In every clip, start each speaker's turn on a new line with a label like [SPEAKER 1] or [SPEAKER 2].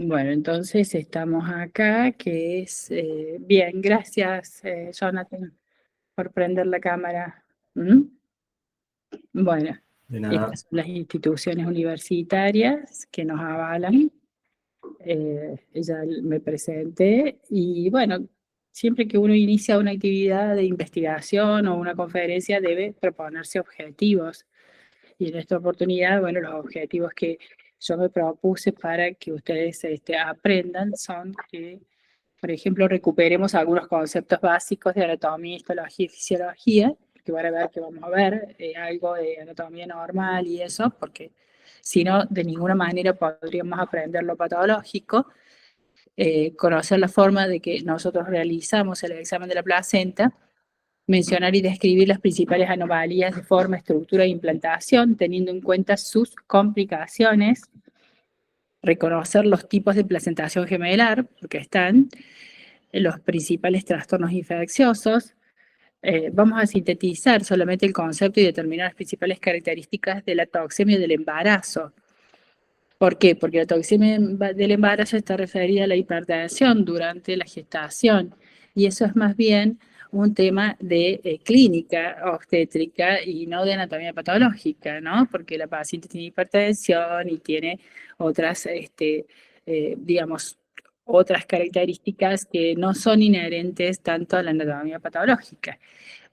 [SPEAKER 1] Bueno, entonces estamos acá, que es bien, gracias Jonathan por prender la cámara. ¿Mm? Bueno,
[SPEAKER 2] De nada.
[SPEAKER 1] estas son las instituciones universitarias que nos avalan. Ya me presenté y bueno, siempre que uno inicia una actividad de investigación o una conferencia debe proponerse objetivos. Y en esta oportunidad, bueno, los objetivos que yo me propuse para que ustedes aprendan son que, por ejemplo, recuperemos algunos conceptos básicos de anatomía, histología y fisiología, que van a ver que vamos a ver algo de anatomía normal y eso, porque si no, de ninguna manera podríamos aprender lo patológico, conocer la forma de que nosotros realizamos el examen de la placenta, mencionar y describir las principales anomalías de forma, estructura e implantación, teniendo en cuenta sus complicaciones, reconocer los tipos de placentación gemelar, porque están los principales trastornos infecciosos. Vamos a sintetizar solamente el concepto y determinar las principales características de la toxemia del embarazo. ¿Por qué? Porque la toxemia del embarazo está referida a la hipertensión durante la gestación y eso es más bien un tema de clínica obstétrica y no de anatomía patológica, ¿no? Porque la paciente tiene hipertensión y tiene otras, digamos, otras características que no son inherentes tanto a la anatomía patológica.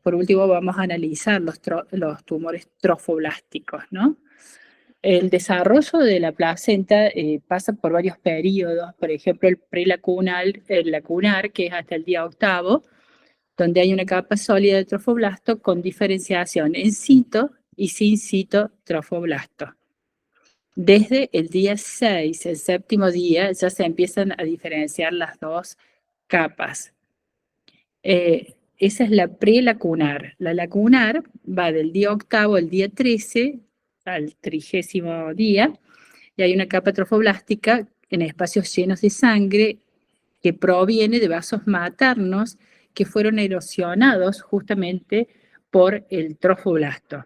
[SPEAKER 1] Por último, vamos a analizar los tumores trofoblásticos, ¿no? El desarrollo de la placenta pasa por varios periodos, por ejemplo, el prelacunar, el lacunar, que es hasta el día octavo, donde hay una capa sólida de trofoblasto con diferenciación en cito y sin cito trofoblasto. Desde el día 6, el séptimo día, ya se empiezan a diferenciar las dos capas. Esa es la prelacunar. La lacunar va del día octavo al día 13, al 30º día, y hay una capa trofoblástica en espacios llenos de sangre que proviene de vasos maternos que fueron erosionados justamente por el trofoblasto.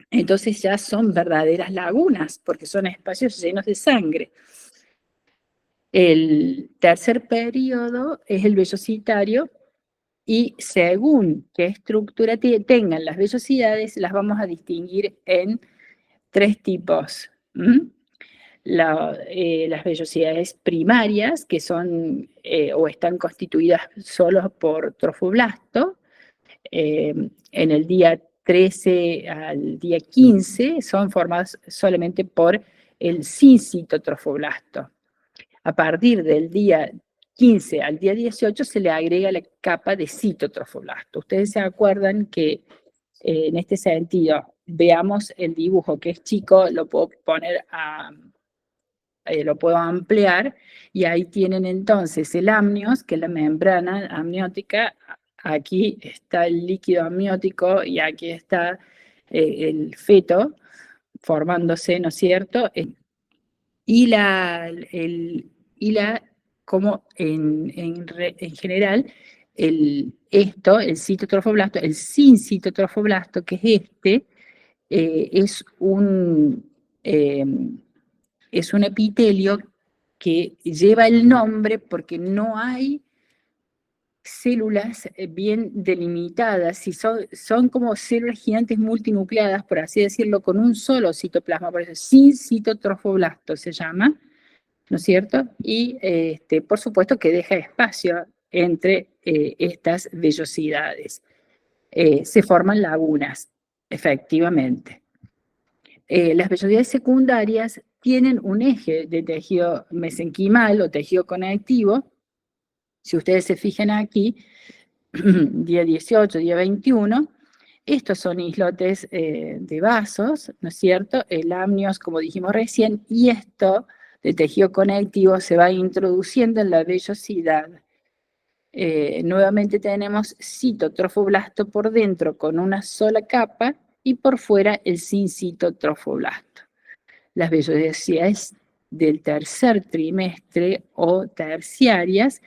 [SPEAKER 1] Entonces ya son verdaderas lagunas, porque son espacios llenos de sangre. El tercer periodo es el vellocitario, y según qué estructura tengan las vellosidades, las vamos a distinguir en tres tipos. Las vellosidades primarias, que son o están constituidas solo por trofoblasto, en el día 13 al día 15 son formadas solamente por el síncito trofoblasto. A partir del día 15 al día 18 se le agrega la capa de citotrofoblasto. Ustedes se acuerdan que en este sentido, veamos el dibujo que es chico, lo puedo poner lo puedo ampliar, y ahí tienen entonces el amnios, que es la membrana amniótica. Aquí está el líquido amniótico y aquí está el feto formándose, ¿no es cierto? Y como en general, el citotrofoblasto, el sin citotrofoblasto, que es es eh, es un epitelio que lleva el nombre porque no hay células bien delimitadas, y son como células gigantes multinucleadas, por así decirlo, con un solo citoplasma, por eso sin citotrofoblasto se llama, ¿no es cierto? Y por supuesto que deja espacio entre estas vellosidades. Se forman lagunas, efectivamente. Las vellosidades secundarias tienen un eje de tejido mesenquimal o tejido conectivo. Si ustedes se fijan aquí, día 18, día 21, estos son islotes de vasos, ¿no es cierto? El amnios, como dijimos recién, y esto de tejido conectivo se va introduciendo en la vellosidad. Nuevamente tenemos citotrofoblasto por dentro con una sola capa y por fuera el sin citotrofoblasto. Las vellosidades del tercer trimestre o terciarias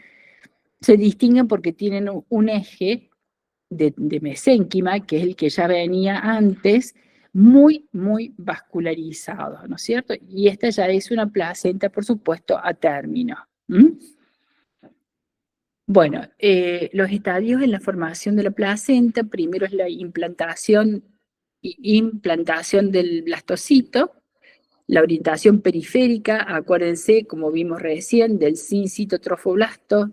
[SPEAKER 1] se distinguen porque tienen un eje de mesénquima, que es el que ya venía antes, muy, muy vascularizados, ¿no es cierto? Y esta ya es una placenta, por supuesto, a término. Bueno, los estadios en la formación de la placenta, primero es la implantación del blastocito, la orientación periférica, acuérdense, como vimos recién, del sincitotrofoblasto,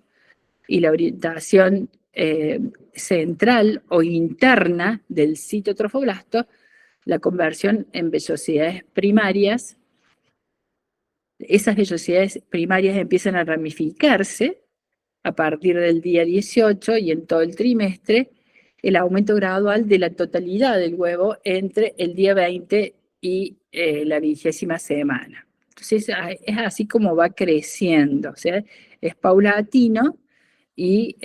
[SPEAKER 1] y la orientación central o interna del citotrofoblasto, la conversión en vellosidades primarias. Esas vellosidades primarias empiezan a ramificarse a partir del día 18 y en todo el trimestre, el aumento gradual de la totalidad del huevo entre el día 20 y la 20ª semana. Entonces es así como va creciendo, o sea, es paulatino y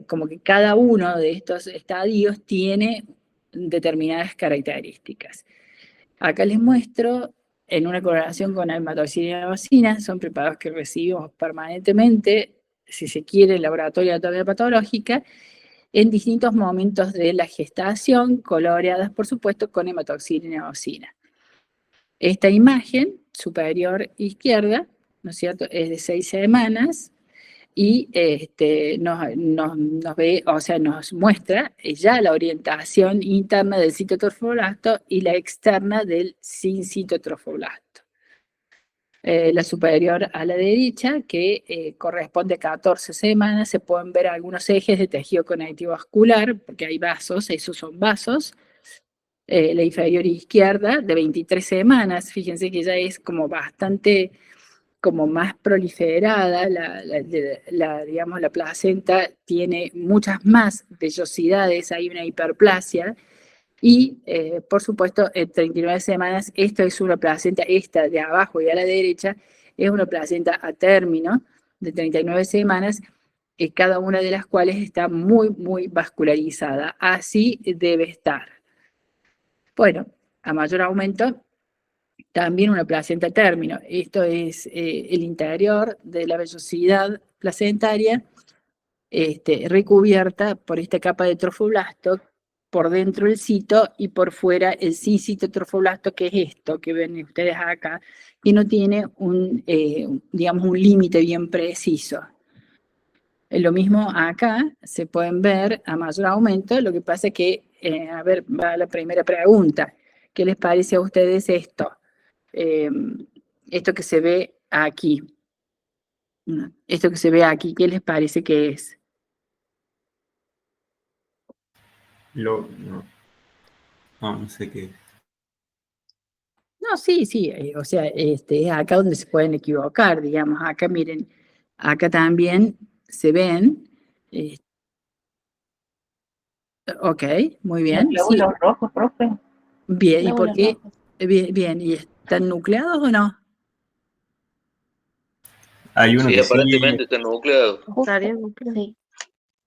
[SPEAKER 1] como que cada uno de estos estadios tiene determinadas características. Acá les muestro en una coloración con almatoxina y abacina, son preparados que recibimos permanentemente, si se quiere, en laboratorio de anatomía patológica, en distintos momentos de la gestación, coloreadas, por supuesto, con hematoxina y abacina. Esta imagen superior izquierda, ¿no es cierto?, es de 6 semanas, y nos muestra ya la orientación interna del citotrofoblasto y la externa del sincitotrofoblasto. La superior a la derecha, que corresponde a 14 semanas, se pueden ver algunos ejes de tejido conectivo vascular, porque hay vasos, esos son vasos. La inferior izquierda, de 23 semanas, fíjense que ya es como bastante como más proliferada, digamos, la placenta tiene muchas más vellosidades, hay una hiperplasia, y por supuesto, en 39 semanas, esta es una placenta, esta de abajo y a la derecha, es una placenta a término de 39 semanas, cada una de las cuales está muy, muy vascularizada. Así debe estar. Bueno, a mayor aumento, también una placenta a término. Esto es el interior de la vellosidad placentaria, recubierta por esta capa de trofoblasto, por dentro el cito y por fuera el sincitotrofoblasto, que es esto que ven ustedes acá, que no tiene digamos, un límite bien preciso. Lo mismo acá, se pueden ver a mayor aumento, lo que pasa es que, a ver, va la primera pregunta. ¿Qué les parece a ustedes esto? Esto que se ve aquí. Esto que se ve aquí, ¿qué les parece que es?
[SPEAKER 2] No, no sé qué.
[SPEAKER 1] No, sí, sí, o sea, es acá donde se pueden equivocar, digamos. Acá miren, acá también se ven. eh, ok, muy
[SPEAKER 3] Los
[SPEAKER 1] bien. Sí,
[SPEAKER 3] glóbulos rojos, profe.
[SPEAKER 1] bien, ¿y por
[SPEAKER 3] Glóbulos
[SPEAKER 1] qué?
[SPEAKER 3] rojos.
[SPEAKER 1] Bien, bien, ¿y están nucleados o no?
[SPEAKER 2] Hay uno
[SPEAKER 4] Sí,
[SPEAKER 2] que
[SPEAKER 4] aparentemente
[SPEAKER 2] sí.
[SPEAKER 4] está nucleado.
[SPEAKER 3] Justo, sí.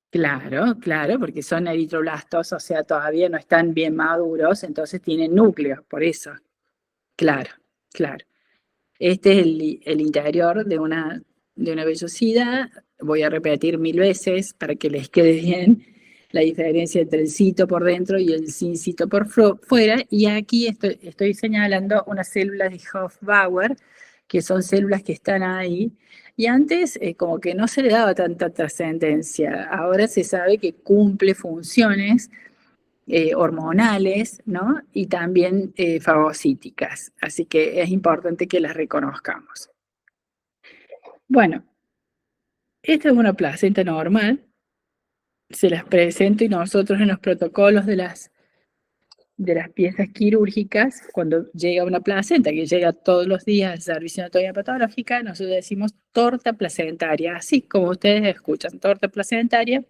[SPEAKER 1] Claro, claro, porque son eritroblastos, o sea, todavía no están bien maduros, entonces tienen núcleo, por eso. Claro, claro. Este es el interior de una vellosidad. Voy a repetir 1000 veces para que les quede bien la diferencia entre el cito por dentro y el sin cito por fuera. Y aquí estoy señalando unas células de Hofbauer, que son células que están ahí. Y antes como que no se le daba tanta trascendencia. Ahora se sabe que cumple funciones hormonales, ¿no? Y también fagocíticas. Así que es importante que las reconozcamos. Bueno, esta es una placenta normal. Se las presento y nosotros en los protocolos de las piezas quirúrgicas, cuando llega una placenta, que llega todos los días al servicio de anatomía patológica, nosotros decimos torta placentaria, así como ustedes escuchan, torta placentaria,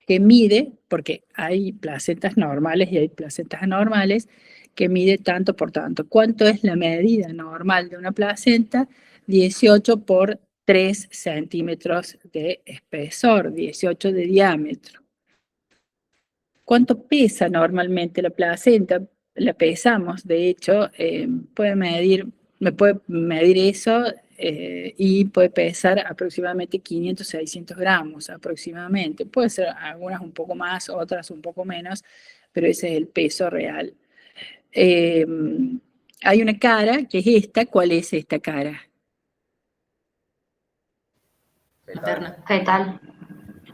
[SPEAKER 1] que mide, porque hay placentas normales y hay placentas anormales, que mide tanto por tanto. ¿Cuánto es la medida normal de una placenta? 18 por 3 centímetros de espesor, 18 de diámetro. ¿Cuánto pesa normalmente la placenta? La pesamos, de hecho, me puede medir eso y puede pesar aproximadamente 500, 600 gramos aproximadamente. Puede ser algunas un poco más, otras un poco menos, pero ese es el peso real. hay una cara que es esta. ¿Cuál es esta cara?
[SPEAKER 4] Materna.
[SPEAKER 3] Fetal.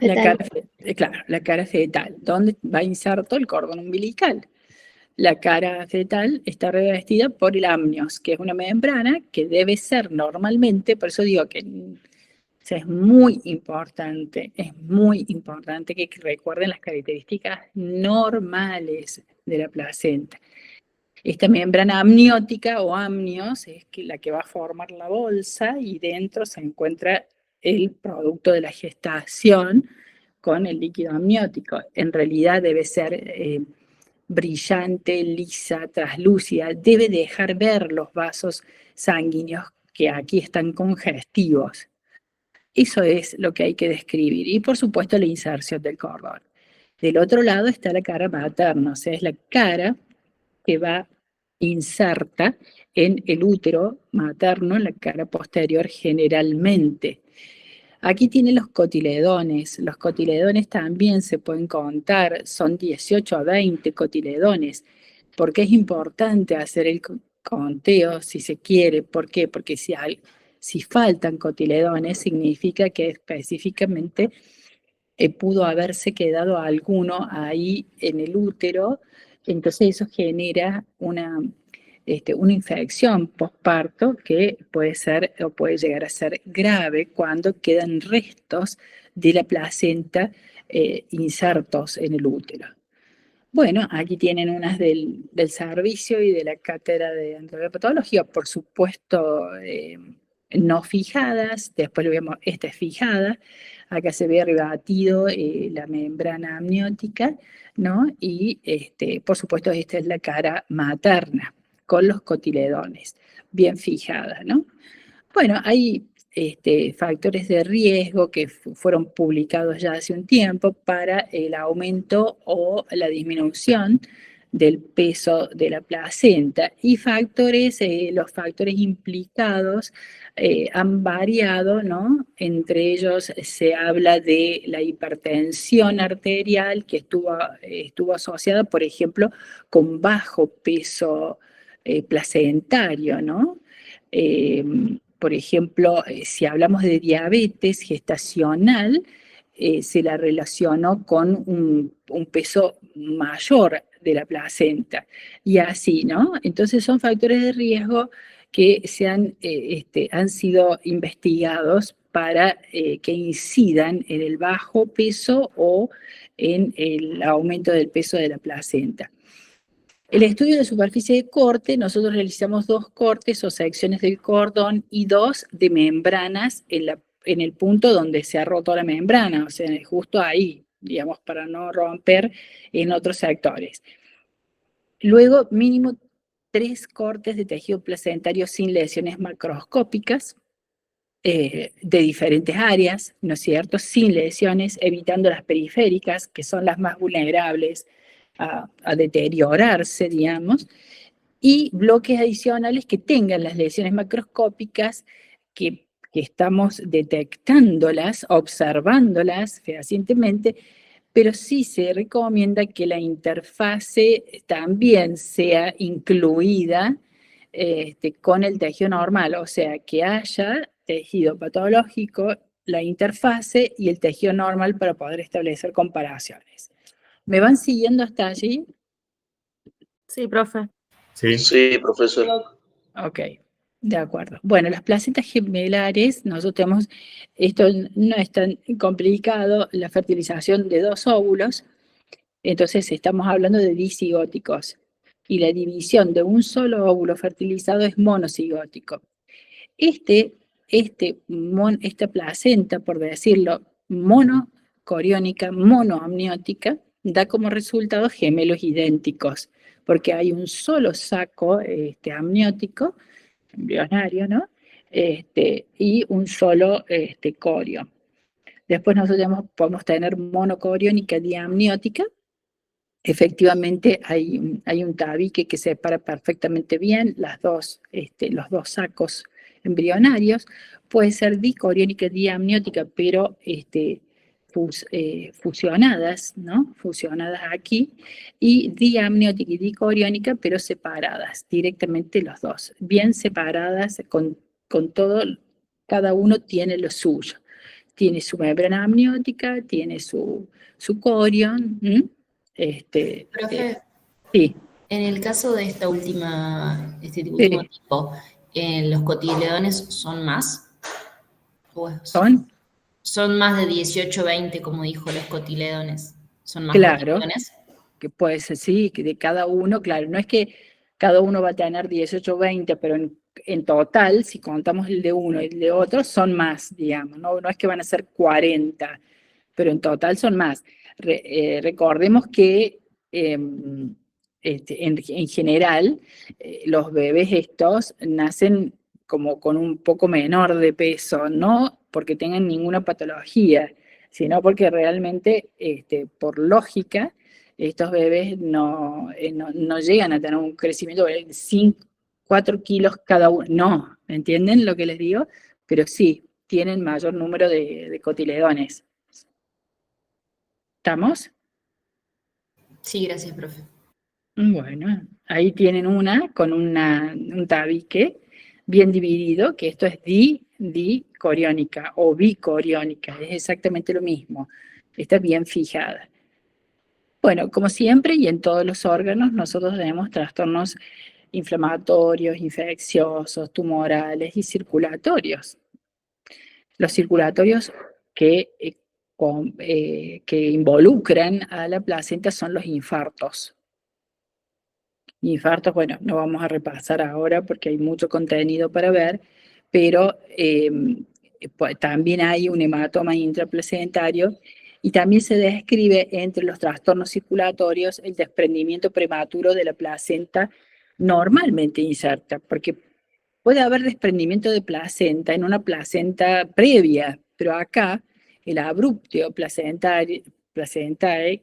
[SPEAKER 1] La
[SPEAKER 3] Fetal.
[SPEAKER 1] cara, claro, la cara fetal, donde va inserto el cordón umbilical. La cara fetal está revestida por el amnios, que es una membrana que debe ser normalmente, por eso digo que o sea, es muy importante que recuerden las características normales de la placenta. Esta membrana amniótica o amnios es la que va a formar la bolsa y dentro se encuentra el producto de la gestación con el líquido amniótico. En realidad debe ser brillante, lisa, traslúcida, debe dejar ver los vasos sanguíneos que aquí están congestivos. Eso es lo que hay que describir. Y por supuesto la inserción del cordón. Del otro lado está la cara materna, o sea, es la cara que va inserta en el útero materno, en la cara posterior generalmente. Aquí tiene los cotiledones. Los cotiledones también se pueden contar, son 18 a 20 cotiledones. ¿Por qué es importante hacer el conteo si se quiere? ¿Por qué? Porque si faltan cotiledones significa que específicamente pudo haberse quedado alguno ahí en el útero, entonces eso genera una infección postparto que puede ser o puede llegar a ser grave cuando quedan restos de la placenta insertos en el útero. Bueno, aquí tienen unas del servicio y de la cátedra de andropatología, por supuesto no fijadas, después lo vemos, esta es fijada, acá se ve rebatido la membrana amniótica, ¿no? Y por supuesto esta es la cara materna, con los cotiledones, bien fijada, ¿no? Bueno, hay factores de riesgo que fueron publicados ya hace un tiempo para el aumento o la disminución del peso de la placenta y los factores implicados han variado, ¿no? Entre ellos se habla de la hipertensión arterial que estuvo asociada, por ejemplo, con bajo peso placentario, ¿no? Por ejemplo, si hablamos de diabetes gestacional, se la relacionó con un peso mayor de la placenta y así, ¿no? Entonces son factores de riesgo que han sido investigados para que incidan en el bajo peso o en el aumento del peso de la placenta. El estudio de superficie de corte, nosotros realizamos 2 cortes o secciones del cordón y 2 de membranas en el punto donde se ha roto la membrana, o sea, justo ahí, digamos, para no romper en otros sectores. Luego, mínimo 3 cortes de tejido placentario sin lesiones macroscópicas de diferentes áreas, ¿no es cierto? Sin lesiones, evitando las periféricas, que son las más vulnerables a deteriorarse, digamos, y bloques adicionales que tengan las lesiones macroscópicas que estamos detectándolas, observándolas fehacientemente, pero sí se recomienda que la interfase también sea incluida con el tejido normal, o sea, que haya tejido patológico, la interfase y el tejido normal para poder establecer comparaciones. ¿Me van siguiendo hasta allí?
[SPEAKER 4] Sí, profe.
[SPEAKER 2] Sí.
[SPEAKER 5] Sí, profesor.
[SPEAKER 1] Ok, de acuerdo. Bueno, las placentas gemelares, nosotros tenemos, esto no es tan complicado, la fertilización de 2 óvulos, entonces estamos hablando de disigóticos, y la división de un solo óvulo fertilizado es monocigótico. Esta placenta, por decirlo, monocoriónica, monoamniótica, da como resultado gemelos idénticos, porque hay un solo saco amniótico, embrionario, ¿no? Y un solo corio. Después nosotros podemos tener monocoriónica diamniótica. Efectivamente hay un tabique que separa perfectamente bien los dos sacos embrionarios. Puede ser dicoriónica diamniótica, pero fusionadas, ¿no? Fusionadas aquí, y diamniótica y dicoriónica, pero separadas, directamente los dos, bien separadas, con todo, cada uno tiene lo suyo. Tiene su membrana amniótica, tiene su corión.
[SPEAKER 5] Profe,
[SPEAKER 1] Sí,
[SPEAKER 5] en el caso de este último
[SPEAKER 1] sí.
[SPEAKER 5] tipo, ¿los cotiledones son más? Pues,
[SPEAKER 1] ¿Son?
[SPEAKER 5] son más de 18, 20, como dijo los cotiledones. ¿Son más
[SPEAKER 1] Claro,
[SPEAKER 5] cotiledones?
[SPEAKER 1] que puede ser, sí, que de cada uno, claro, no es que cada uno va a tener 18 o 20, pero en total, si contamos el de uno y el de otro, son más, digamos, no es que van a ser 40, pero en total son más. Recordemos que en general los bebés estos nacen como con un poco menor de peso, no porque tengan ninguna patología, sino porque realmente, por lógica, estos bebés no llegan a tener un crecimiento de 4 kilos cada uno. No, ¿entienden lo que les digo? Pero sí, tienen mayor número de cotiledones. ¿Estamos?
[SPEAKER 5] Sí, gracias, profe.
[SPEAKER 1] Bueno, ahí tienen una con un tabique bien dividido, que esto es dicoriónica o bicoriónica, es exactamente lo mismo, está bien fijada. Bueno, como siempre y en todos los órganos, nosotros tenemos trastornos inflamatorios, infecciosos, tumorales y circulatorios. Los circulatorios que involucran a la placenta son los infartos. Infartos, bueno, no vamos a repasar ahora porque hay mucho contenido para ver, pero pues, también hay un hematoma intraplacentario y también se describe entre los trastornos circulatorios el desprendimiento prematuro de la placenta normalmente inserta, porque puede haber desprendimiento de placenta en una placenta previa, pero acá el abruptio placentae,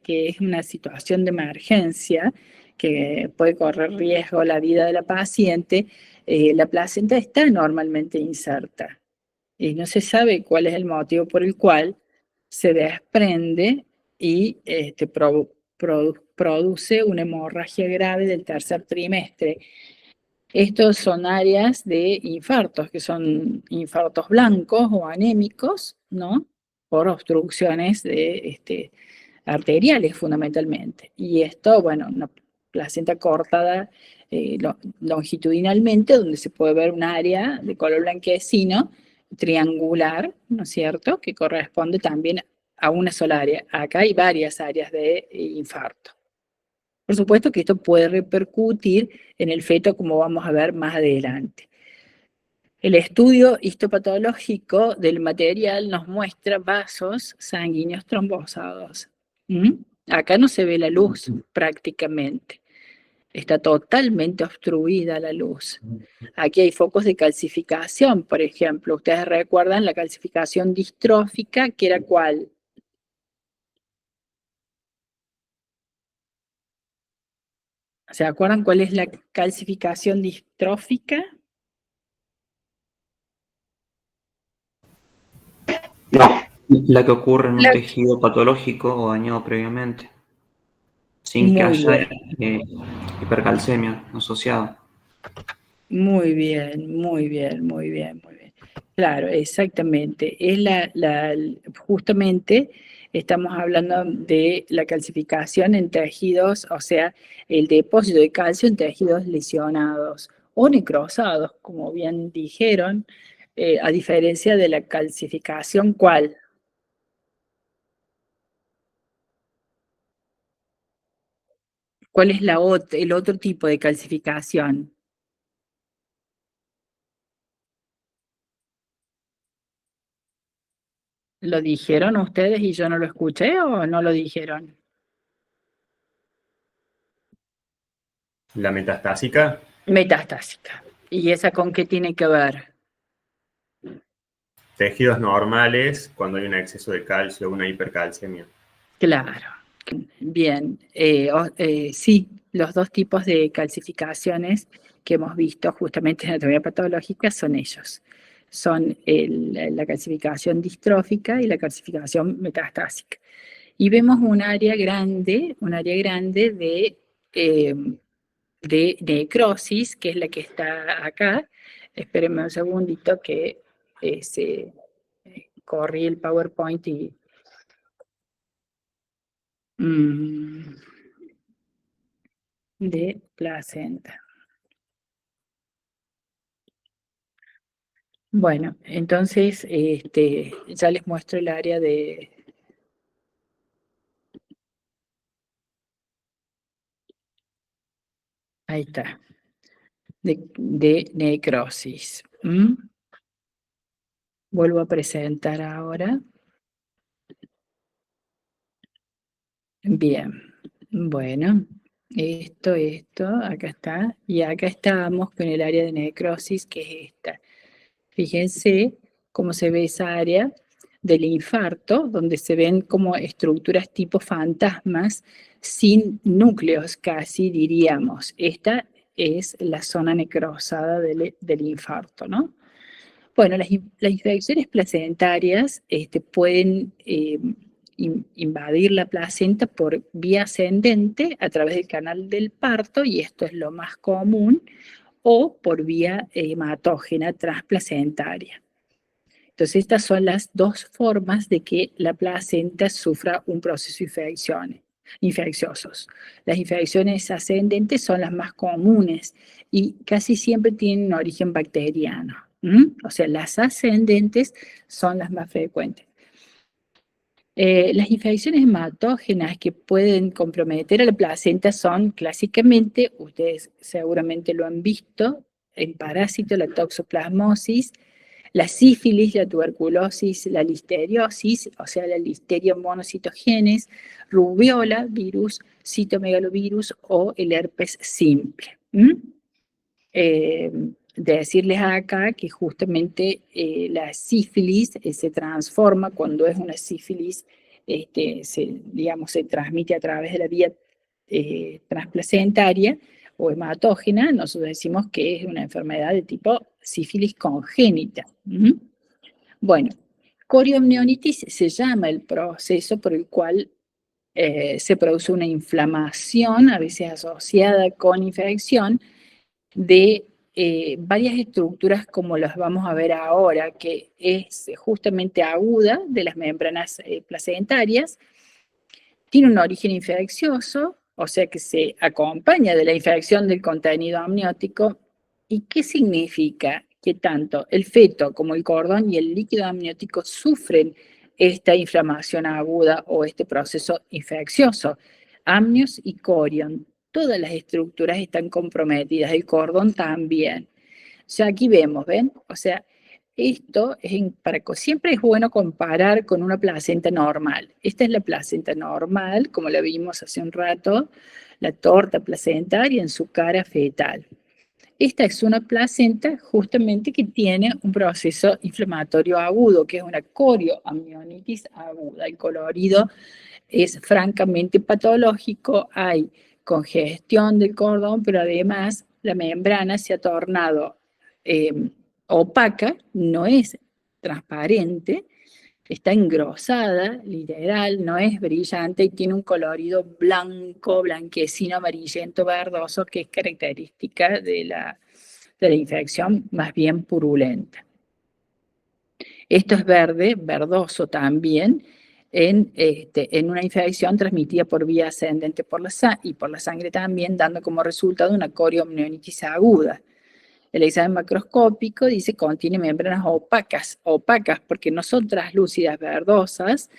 [SPEAKER 1] que es una situación de emergencia que puede correr riesgo la vida de la paciente, la placenta está normalmente inserta y no se sabe cuál es el motivo por el cual se desprende y produce una hemorragia grave del tercer trimestre. Estos son áreas de infartos, que son infartos blancos o anémicos, ¿no? Por obstrucciones arteriales fundamentalmente. Y esto, bueno, una placenta cortada longitudinalmente, donde se puede ver un área de color blanquecino, triangular, ¿no es cierto?, que corresponde también a una sola área. Acá hay varias áreas de infarto. Por supuesto que esto puede repercutir en el feto, como vamos a ver más adelante. El estudio histopatológico del material nos muestra vasos sanguíneos trombosados. Acá no se ve la luz prácticamente. Está totalmente obstruida la luz. Aquí hay focos de calcificación, por ejemplo. Ustedes recuerdan la calcificación distrófica, que era ¿cuál? ¿Se acuerdan cuál es la calcificación distrófica?
[SPEAKER 6] No, la que ocurre en un tejido patológico o dañado previamente, sin que
[SPEAKER 1] Muy
[SPEAKER 6] haya
[SPEAKER 1] bien,
[SPEAKER 6] hipercalcemia asociada.
[SPEAKER 1] muy bien, muy bien, muy bien, muy bien. Claro, exactamente. Es justamente estamos hablando de la calcificación en tejidos, o sea, el depósito de calcio en tejidos lesionados o necrosados, como bien dijeron, a diferencia de la calcificación, ¿cuál? ¿Cuál es el otro tipo de calcificación? ¿Lo dijeron ustedes y yo no lo escuché o no lo dijeron?
[SPEAKER 2] La metastásica,
[SPEAKER 1] Metastásica. ¿Y esa con qué tiene que ver?
[SPEAKER 2] tejidos normales cuando hay un exceso de calcio, una hipercalcemia.
[SPEAKER 1] Claro. Bien. Sí, los dos tipos de calcificaciones que hemos visto justamente en anatomía patológica son ellos. son la calcificación distrófica y la calcificación metastásica. Y vemos un área grande de necrosis, que es la que está acá. Espérenme un segundito que corrí el PowerPoint y... de placenta. Bueno, entonces ya les muestro el área de... Ahí está. De necrosis. Vuelvo a presentar ahora. Bien. Bueno, esto, acá está. Y acá estamos con el área de necrosis, que es esta. Fíjense cómo se ve esa área del infarto, donde se ven como estructuras tipo fantasmas, sin núcleos casi, diríamos. Esta es la zona necrosada del infarto, ¿no? Bueno, las infecciones placentarias pueden invadir la placenta por vía ascendente a través del canal del parto, y esto es lo más común, o por vía hematógena transplacentaria. Entonces, estas son las dos formas de que la placenta sufra un proceso infecciosos. Las infecciones ascendentes son las más comunes y casi siempre tienen un origen bacteriano. O sea, las ascendentes son las más frecuentes. Las infecciones hematógenas que pueden comprometer a la placenta son clásicamente, ustedes seguramente lo han visto, el parásito, la toxoplasmosis, la sífilis, la tuberculosis, la listeriosis, o sea, la listeria monocitogenes, rubiola, virus, citomegalovirus o el herpes simple. Decirles acá que justamente la sífilis se transforma cuando es una sífilis, se transmite a través de la vía transplacentaria o hematógena. Nosotros decimos que es una enfermedad de tipo sífilis congénita. Bueno, corioamnionitis se llama el proceso por el cual se produce una inflamación, a veces asociada con infección, de varias estructuras como las vamos a ver ahora, que es justamente aguda de las membranas placentarias, tiene un origen infeccioso, o sea que se acompaña de la infección del contenido amniótico. ¿Y qué significa? Que tanto el feto como el cordón y el líquido amniótico sufren esta inflamación aguda o este proceso infeccioso. Amnios y corion, todas las estructuras están comprometidas, el cordón también. O sea, aquí vemos, ¿ven? O sea, esto siempre es bueno comparar con una placenta normal. Esta es la placenta normal, como la vimos hace un rato, la torta placentaria en su cara fetal. Esta es una placenta justamente que tiene un proceso inflamatorio agudo, que es una corioamnionitis aguda. El colorido es francamente patológico, hay congestión del cordón, pero además la membrana se ha tornado opaca, no es transparente, está engrosada, literal, no es brillante y tiene un colorido blanco, blanquecino, amarillento, verdoso, que es característica de la infección más bien purulenta. Esto es verde, verdoso también, en una infección transmitida por vía ascendente y por la sangre también, dando como resultado una corioamnionitis aguda. El examen macroscópico dice que contiene membranas opacas porque no son translúcidas, verdosas,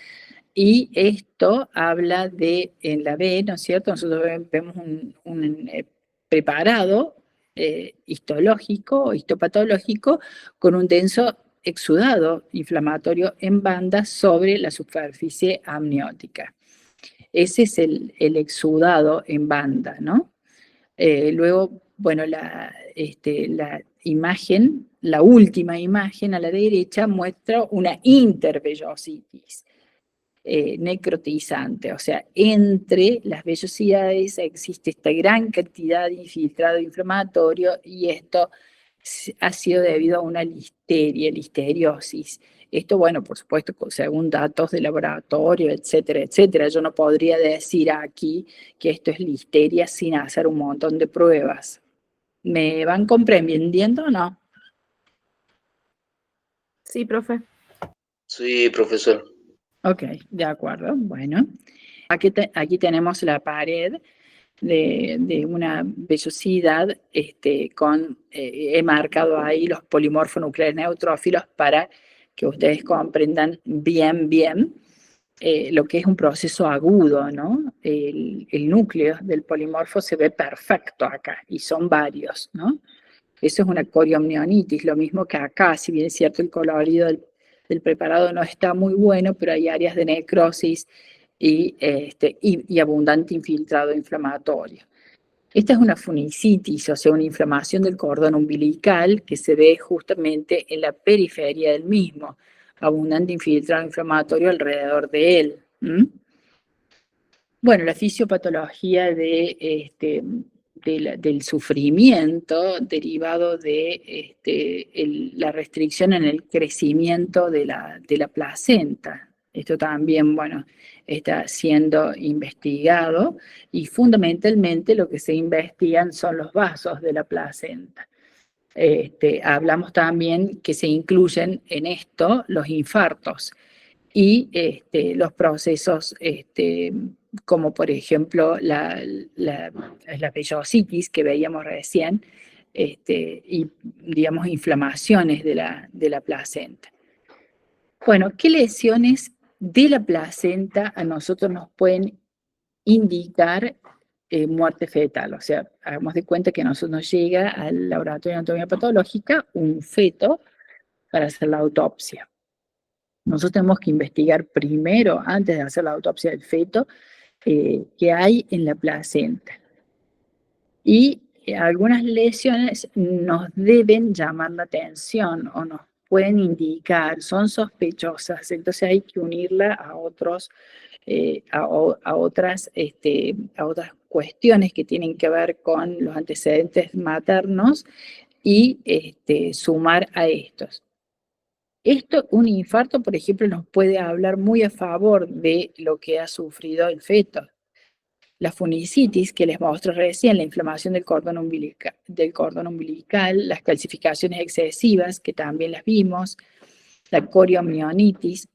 [SPEAKER 1] y esto habla de, en la B, ¿no es cierto? Nosotros vemos un preparado histológico o histopatológico con un denso exudado inflamatorio en banda sobre la superficie amniótica. Ese es el exudado en banda, ¿no? Luego, bueno, la imagen, la última imagen a la derecha muestra una intervellositis necrotizante, o sea, entre las vellosidades existe esta gran cantidad de infiltrado inflamatorio y esto ha sido debido a una listeriosis. Esto, bueno, por supuesto, según datos de laboratorio, etcétera, etcétera. Yo no podría decir aquí que esto es listeria sin hacer un montón de pruebas. ¿Me van comprendiendo o no?
[SPEAKER 4] Sí, profe.
[SPEAKER 7] Sí, profesor.
[SPEAKER 1] Ok, de acuerdo. Bueno, aquí tenemos la pared de una vellosidad he marcado ahí los polimorfonucleares neutrófilos para que ustedes comprendan bien lo que es un proceso agudo, ¿no? El núcleo del polimorfo se ve perfecto acá y son varios, ¿no? Eso es una coriomnionitis, lo mismo que acá, si bien es cierto el colorido del preparado no está muy bueno, pero hay áreas de necrosis y abundante infiltrado inflamatorio. Esta es una funicitis, o sea, una inflamación del cordón umbilical que se ve justamente en la periferia del mismo, abundante infiltrado inflamatorio alrededor de él. Bueno, la fisiopatología del sufrimiento derivado de la restricción en el crecimiento de la placenta. Esto también, bueno, está siendo investigado y fundamentalmente lo que se investigan son los vasos de la placenta. Hablamos también que se incluyen en esto los infartos y los procesos como por ejemplo la vellositis que veíamos recién y digamos inflamaciones de la placenta. Bueno, ¿qué lesiones de la placenta a nosotros nos pueden indicar muerte fetal? O sea, hagamos de cuenta que a nosotros nos llega al laboratorio de anatomía patológica un feto para hacer la autopsia. Nosotros tenemos que investigar primero, antes de hacer la autopsia del feto, qué hay en la placenta. Y algunas lesiones nos deben llamar la atención o nos pueden indicar, son sospechosas, entonces hay que unirla a otras cuestiones que tienen que ver con los antecedentes maternos y sumar a estos. Un infarto, por ejemplo, nos puede hablar muy a favor de lo que ha sufrido el feto. La funicitis, que les mostré recién, la inflamación del cordón umbilical, las calcificaciones excesivas, que también las vimos, la coriomnionitis,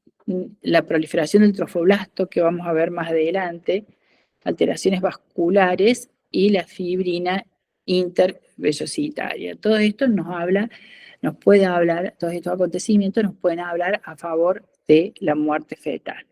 [SPEAKER 1] la proliferación del trofoblasto, que vamos a ver más adelante, alteraciones vasculares y la fibrina intervellositaria. Todo esto todos estos acontecimientos nos pueden hablar a favor de la muerte fetal.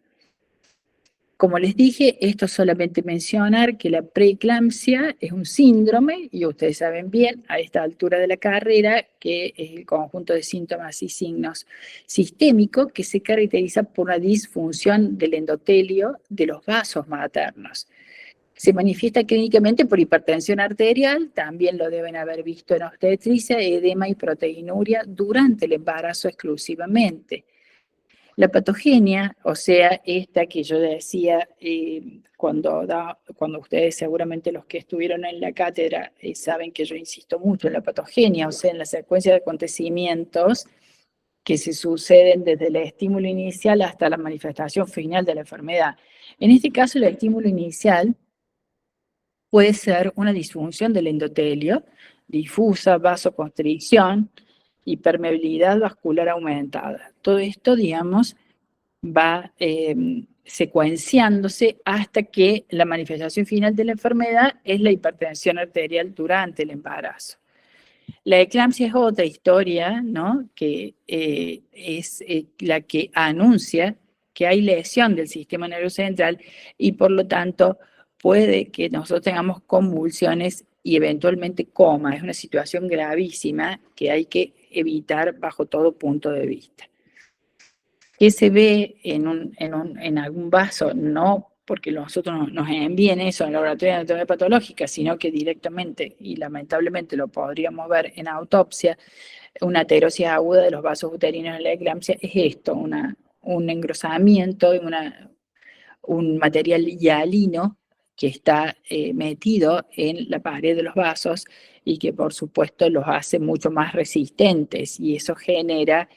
[SPEAKER 1] Como les dije, esto es solamente mencionar que la preeclampsia es un síndrome, y ustedes saben bien a esta altura de la carrera que es el conjunto de síntomas y signos sistémicos que se caracteriza por una disfunción del endotelio de los vasos maternos. Se manifiesta clínicamente por hipertensión arterial, también lo deben haber visto en obstetricia, edema y proteinuria durante el embarazo exclusivamente. La patogenia, o sea, esta que yo decía cuando ustedes seguramente los que estuvieron en la cátedra saben que yo insisto mucho en la patogenia, o sea, en la secuencia de acontecimientos que se suceden desde el estímulo inicial hasta la manifestación final de la enfermedad. En este caso, el estímulo inicial puede ser una disfunción del endotelio, difusa, vasoconstricción, hipermeabilidad vascular aumentada. Todo esto, digamos, va secuenciándose hasta que la manifestación final de la enfermedad es la hipertensión arterial durante el embarazo. La eclampsia es otra historia, ¿no? Que es la que anuncia que hay lesión del sistema nervioso central y por lo tanto puede que nosotros tengamos convulsiones y eventualmente coma. Es una situación gravísima que hay que evitar bajo todo punto de vista. ¿Qué se ve en algún vaso? No porque nosotros nos envíen eso en el laboratorio de anatomía patológica, sino que directamente y lamentablemente lo podríamos ver en autopsia, una aterosis aguda de los vasos uterinos en la eclampsia es esto, un engrosamiento, un material hialino que está metido en la pared de los vasos y que por supuesto los hace mucho más resistentes, y eso genera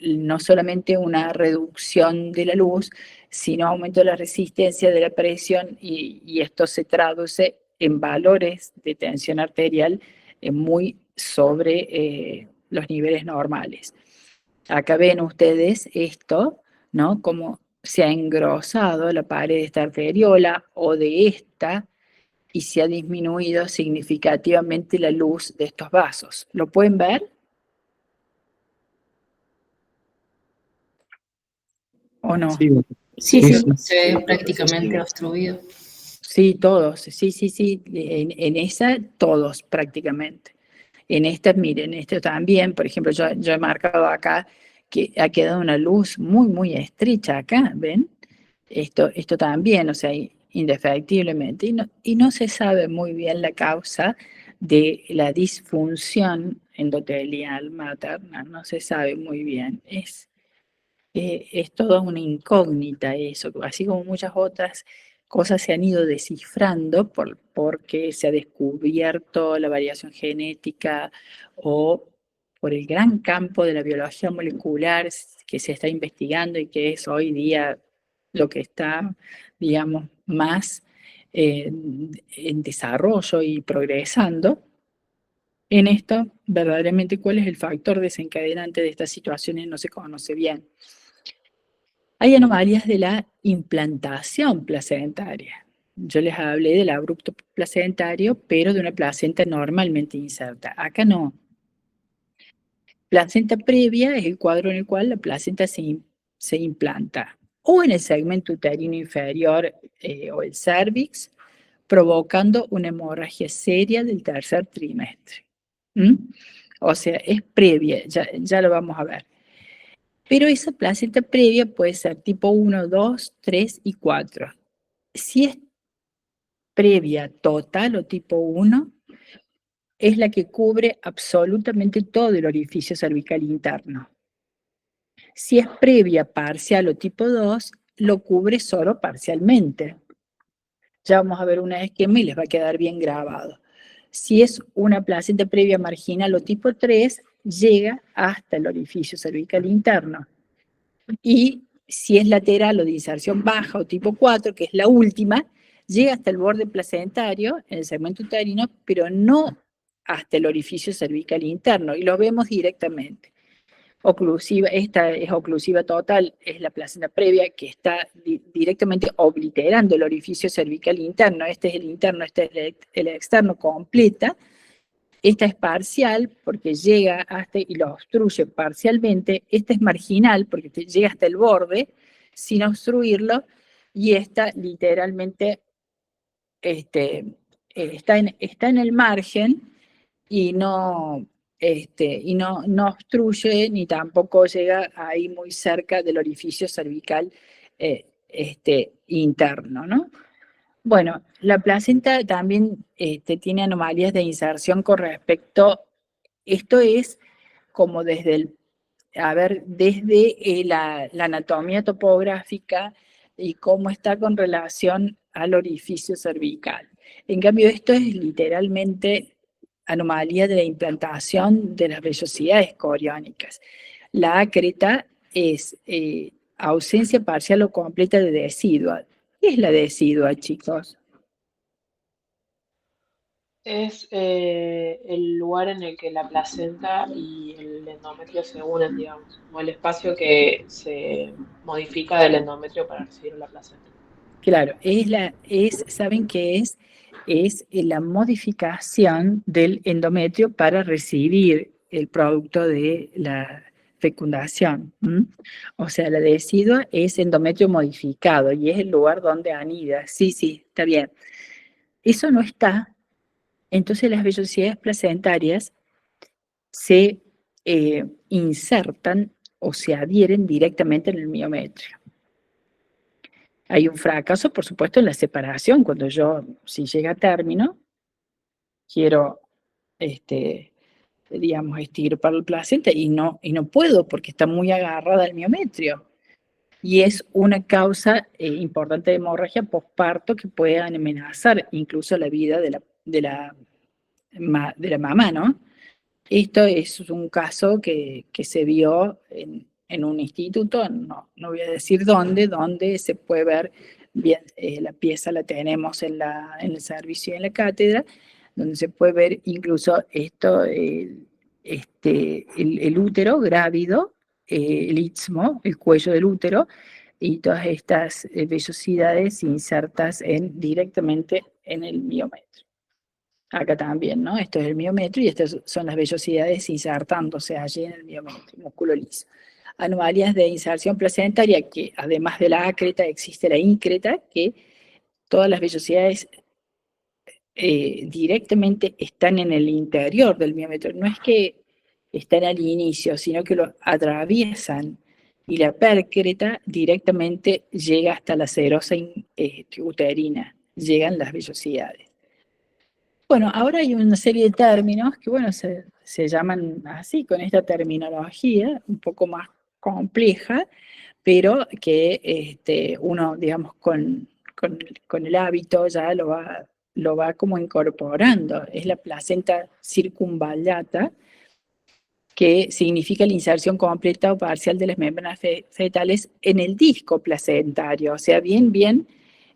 [SPEAKER 1] no solamente una reducción de la luz, sino aumento de la resistencia de la presión, y esto se traduce en valores de tensión arterial muy sobre los niveles normales. Acá ven ustedes esto, ¿no? Como se ha engrosado la pared de esta arteriola o de esta, y se ha disminuido significativamente la luz de estos vasos. ¿Lo pueden ver? ¿O no?
[SPEAKER 6] Sí,
[SPEAKER 5] Sí,
[SPEAKER 6] sí,
[SPEAKER 5] sí,
[SPEAKER 6] sí.
[SPEAKER 5] se ve prácticamente obstruido.
[SPEAKER 1] Sí, todos, sí. En esa, todos prácticamente. En esta, miren, esto también, por ejemplo, yo he marcado acá que ha quedado una luz muy estrecha acá, ¿ven? Esto también, o sea, indefectiblemente. Y no se sabe muy bien la causa de la disfunción endotelial materna, no se sabe muy bien. Es toda una incógnita eso, así como muchas otras cosas se han ido descifrando porque se ha descubierto la variación genética, o por el gran campo de la biología molecular que se está investigando y que es hoy día lo que está, digamos, más en desarrollo y progresando. En esto, verdaderamente, ¿cuál es el factor desencadenante de estas situaciones? No se conoce bien. Hay anomalías de la implantación placentaria. Yo les hablé del abrupto placentario, pero de una placenta normalmente inserta. Acá no. Placenta previa es el cuadro en el cual la placenta se implanta o en el segmento uterino inferior o el cervix, provocando una hemorragia seria del tercer trimestre. ¿Mm? O sea, es previa, ya lo vamos a ver. Pero esa placenta previa puede ser tipo 1, 2, 3 y 4. Si es previa total o tipo 1, es la que cubre absolutamente todo el orificio cervical interno. Si es previa parcial o tipo 2, lo cubre solo parcialmente. Ya vamos a ver un esquema y les va a quedar bien grabado. Si es una placenta previa marginal o tipo 3, llega hasta el orificio cervical interno. Y si es lateral o de inserción baja o tipo 4, que es la última, llega hasta el borde placentario, en el segmento uterino, pero no hasta el orificio cervical interno, y lo vemos directamente. Oclusiva, esta es oclusiva total, es la placenta previa que está directamente obliterando el orificio cervical interno. Este es el interno, este es el externo, completa. Esta es parcial porque llega hasta y lo obstruye parcialmente. Esta es marginal porque llega hasta el borde sin obstruirlo. Y esta literalmente está en el margen y no obstruye ni tampoco llega ahí muy cerca del orificio cervical interno, ¿no? Bueno, la placenta también tiene anomalías de inserción con respecto, esto es como desde la anatomía topográfica y cómo está con relación al orificio cervical. En cambio, esto es literalmente anomalía de la implantación de las vellosidades coriónicas. La ácreta es ausencia parcial o completa de decidua. ¿Qué es la decidua, chicos?
[SPEAKER 8] Es el lugar en el que la placenta y el endometrio se unen, digamos, o el espacio que se modifica del endometrio para recibir la placenta.
[SPEAKER 1] Claro, ¿saben qué es? Es la modificación del endometrio para recibir el producto de la fecundación. O sea, la decidua es endometrio modificado y es el lugar donde anida. Sí, está bien. Eso no está. Entonces las vellosidades placentarias se insertan o se adhieren directamente en el miometrio. Hay un fracaso, por supuesto, en la separación. Cuando si llega a término, quiero, digamos, extirpar la placenta y no puedo porque está muy agarrada al miometrio. Y es una causa importante de hemorragia posparto que puede amenazar incluso la vida de de la mamá, ¿no? Esto es un caso que se vio en un instituto, no voy a decir donde se puede ver bien, la pieza la tenemos en el servicio y en la cátedra, donde se puede ver incluso esto, el útero grávido, el istmo, el cuello del útero, y todas estas vellosidades insertas directamente en el miometrio. Acá también, ¿no? Esto es el miometrio y estas son las vellosidades insertándose allí en el miometrio, músculo liso. Anomalías de inserción placentaria, que además de la ácreta existe la íncreta, que todas las vellosidades directamente están en el interior del miometrio. No es que están al inicio, sino que lo atraviesan. Y la percreta directamente llega hasta la serosa uterina, llegan las vellosidades. Bueno, ahora hay una serie de términos que, bueno, se llaman así, con esta terminología, un poco más compleja, pero que uno, digamos, con el hábito ya lo va como incorporando. Es la placenta circunvallata, que significa la inserción completa o parcial de las membranas fetales en el disco placentario, o sea, bien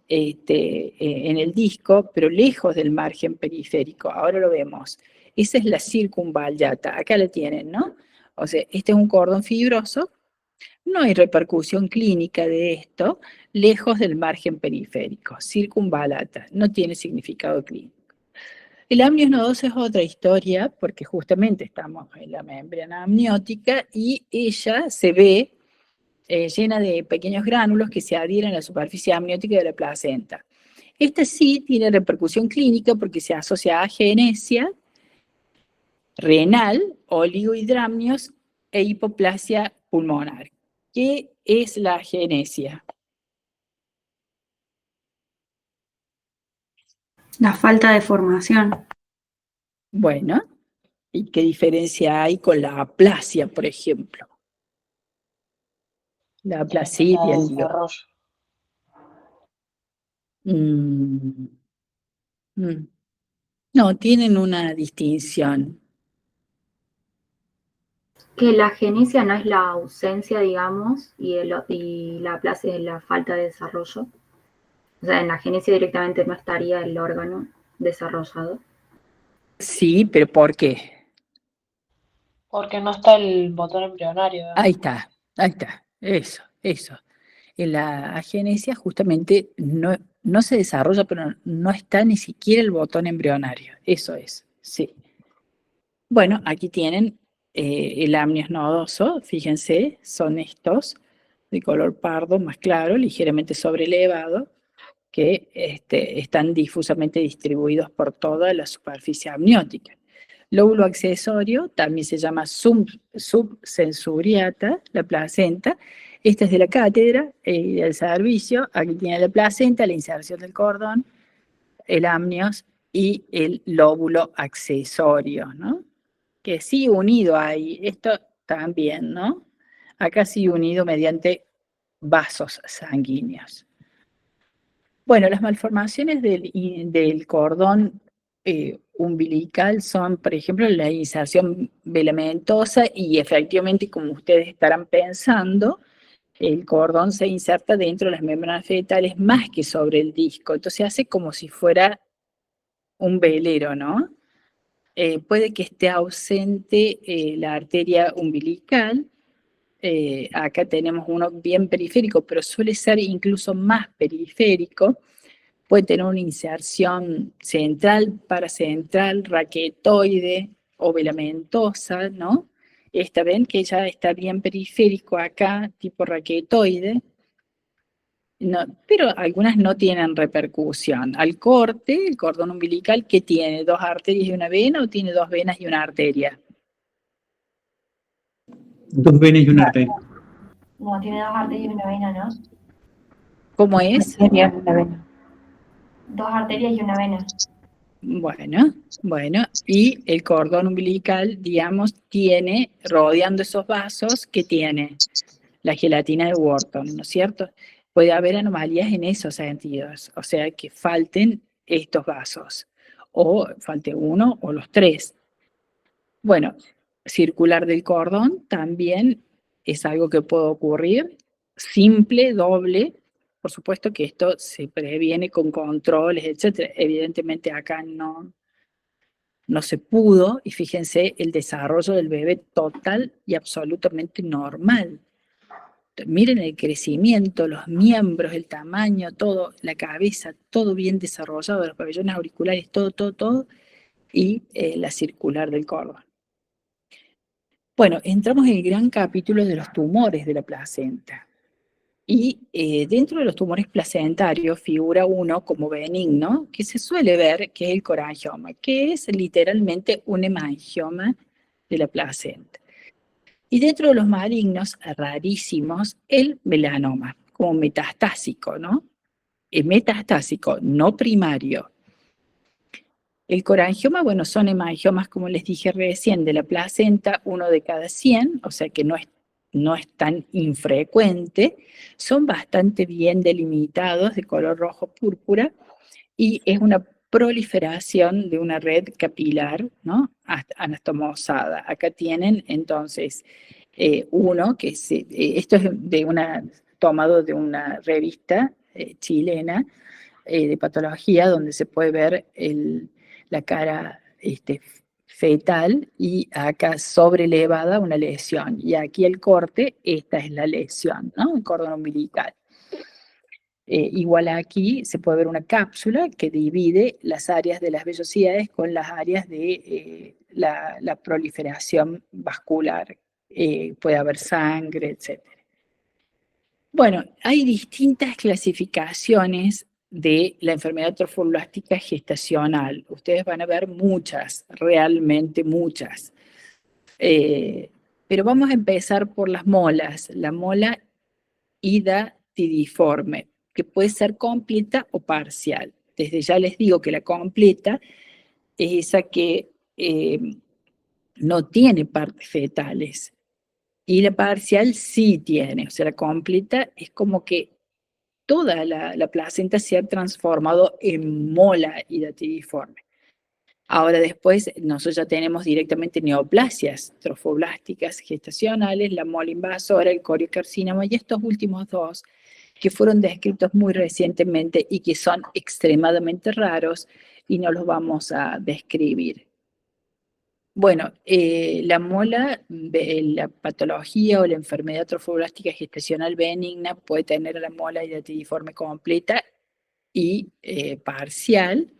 [SPEAKER 1] en el disco, pero lejos del margen periférico. Ahora lo vemos. Esa es la circunvallata. Acá la tienen, ¿no? O sea, este es un cordón fibroso. No hay repercusión clínica de esto, lejos del margen periférico. Circunvallata. No tiene significado clínico. El amnios nodoso es otra historia, porque justamente estamos en la membrana amniótica y ella se ve llena de pequeños gránulos que se adhieren a la superficie amniótica de la placenta. Esta sí tiene repercusión clínica porque se asocia a agenesia renal, oligohidramnios e hipoplasia pulmonar. ¿Qué es la agenesia?
[SPEAKER 3] La falta de formación.
[SPEAKER 1] Bueno, ¿y qué diferencia hay con la aplasia, por ejemplo? La aplasia
[SPEAKER 8] de
[SPEAKER 1] del
[SPEAKER 8] desarrollo.
[SPEAKER 1] No, tienen una distinción.
[SPEAKER 3] Que la agenesia no es la ausencia, digamos, y la aplasia es la falta de desarrollo. O sea, en la agenesia directamente no estaría el órgano desarrollado.
[SPEAKER 1] Sí, pero ¿por qué?
[SPEAKER 8] Porque no está el botón embrionario.
[SPEAKER 1] Ahí está, eso. En la agenesia justamente no se desarrolla, pero no está ni siquiera el botón embrionario. Eso es, sí. Bueno, aquí tienen el amnios nodoso, fíjense, son estos de color pardo más claro, ligeramente sobrelevado, que están difusamente distribuidos por toda la superficie amniótica. Lóbulo accesorio también se llama subsensuriata, la placenta. Esta es de la cátedra del servicio. Aquí tiene la placenta, la inserción del cordón, el amnios y el lóbulo accesorio, ¿no? Que sí unido ahí, esto también, ¿no? Acá sí unido mediante vasos sanguíneos. Bueno, las malformaciones del cordón umbilical son, por ejemplo, la inserción velamentosa y efectivamente, como ustedes estarán pensando, el cordón se inserta dentro de las membranas fetales más que sobre el disco. Entonces hace como si fuera un velero, ¿no? Puede que esté ausente la arteria umbilical. Acá tenemos uno bien periférico, pero suele ser incluso más periférico. Puede tener una inserción central, paracentral, raquetoide o velamentosa, ¿no? Esta ven que ya está bien periférico acá, tipo raquetoide. No, pero algunas no tienen repercusión. Al corte, el cordón umbilical, ¿qué tiene? ¿Dos arterias y una vena o tiene dos venas y una arteria?
[SPEAKER 9] Dos venas y una arteria.
[SPEAKER 3] No, tiene dos arterias y una vena, ¿no?
[SPEAKER 1] ¿Cómo es?
[SPEAKER 8] Sería una vena.
[SPEAKER 3] Dos arterias y una vena.
[SPEAKER 1] Bueno, y el cordón umbilical, digamos, tiene, rodeando esos vasos, ¿qué tiene? La gelatina de Wharton, ¿no es cierto? Puede haber anomalías en esos sentidos, o sea, que falten estos vasos. o falte uno o los tres. Bueno, circular del cordón también es algo que puede ocurrir, simple, doble. Por supuesto que esto se previene con controles, etc. Evidentemente acá no se pudo, y fíjense el desarrollo del bebé total y absolutamente normal. Miren el crecimiento, los miembros, el tamaño, todo, la cabeza, todo bien desarrollado, los pabellones auriculares, todo, y la circular del cordón. Bueno, entramos en el gran capítulo de los tumores de la placenta. Y dentro de los tumores placentarios figura uno como benigno, que se suele ver que es el corangioma, que es literalmente un hemangioma de la placenta. Y dentro de los malignos, rarísimos, el melanoma, como metastásico, ¿no? Metastásico, no primario. El corangioma, bueno, son hemangiomas, como les dije recién, de la placenta, 1 de cada 100, o sea que no es tan infrecuente, son bastante bien delimitados, de color rojo púrpura, y es una proliferación de una red capilar, ¿no? Anastomosada. Acá tienen entonces uno que esto es tomado de una revista chilena de patología, donde se puede ver la cara fetal, y acá sobrelevada una lesión, y aquí el corte, esta es la lesión, ¿no? El cordón umbilical. Igual aquí se puede ver una cápsula que divide las áreas de las vellosidades con las áreas de la proliferación vascular. Puede haber sangre, etc. Bueno, hay distintas clasificaciones de la enfermedad trofoblástica gestacional. Ustedes van a ver muchas, realmente muchas. Pero vamos a empezar por las molas. La mola hidatidiforme, que puede ser completa o parcial. Desde ya les digo que la completa es esa que no tiene partes fetales, y la parcial sí tiene. O sea, la completa es como que toda la placenta se ha transformado en mola hidatidiforme. Ahora después nosotros ya tenemos directamente neoplasias trofoblásticas gestacionales, la mola invasora, el coriocarcinoma, y estos últimos dos que fueron descritos muy recientemente y que son extremadamente raros y no los vamos a describir. Bueno, la mola, la patología o la enfermedad trofoblástica gestacional benigna puede tener la mola hidatidiforme completa y parcial,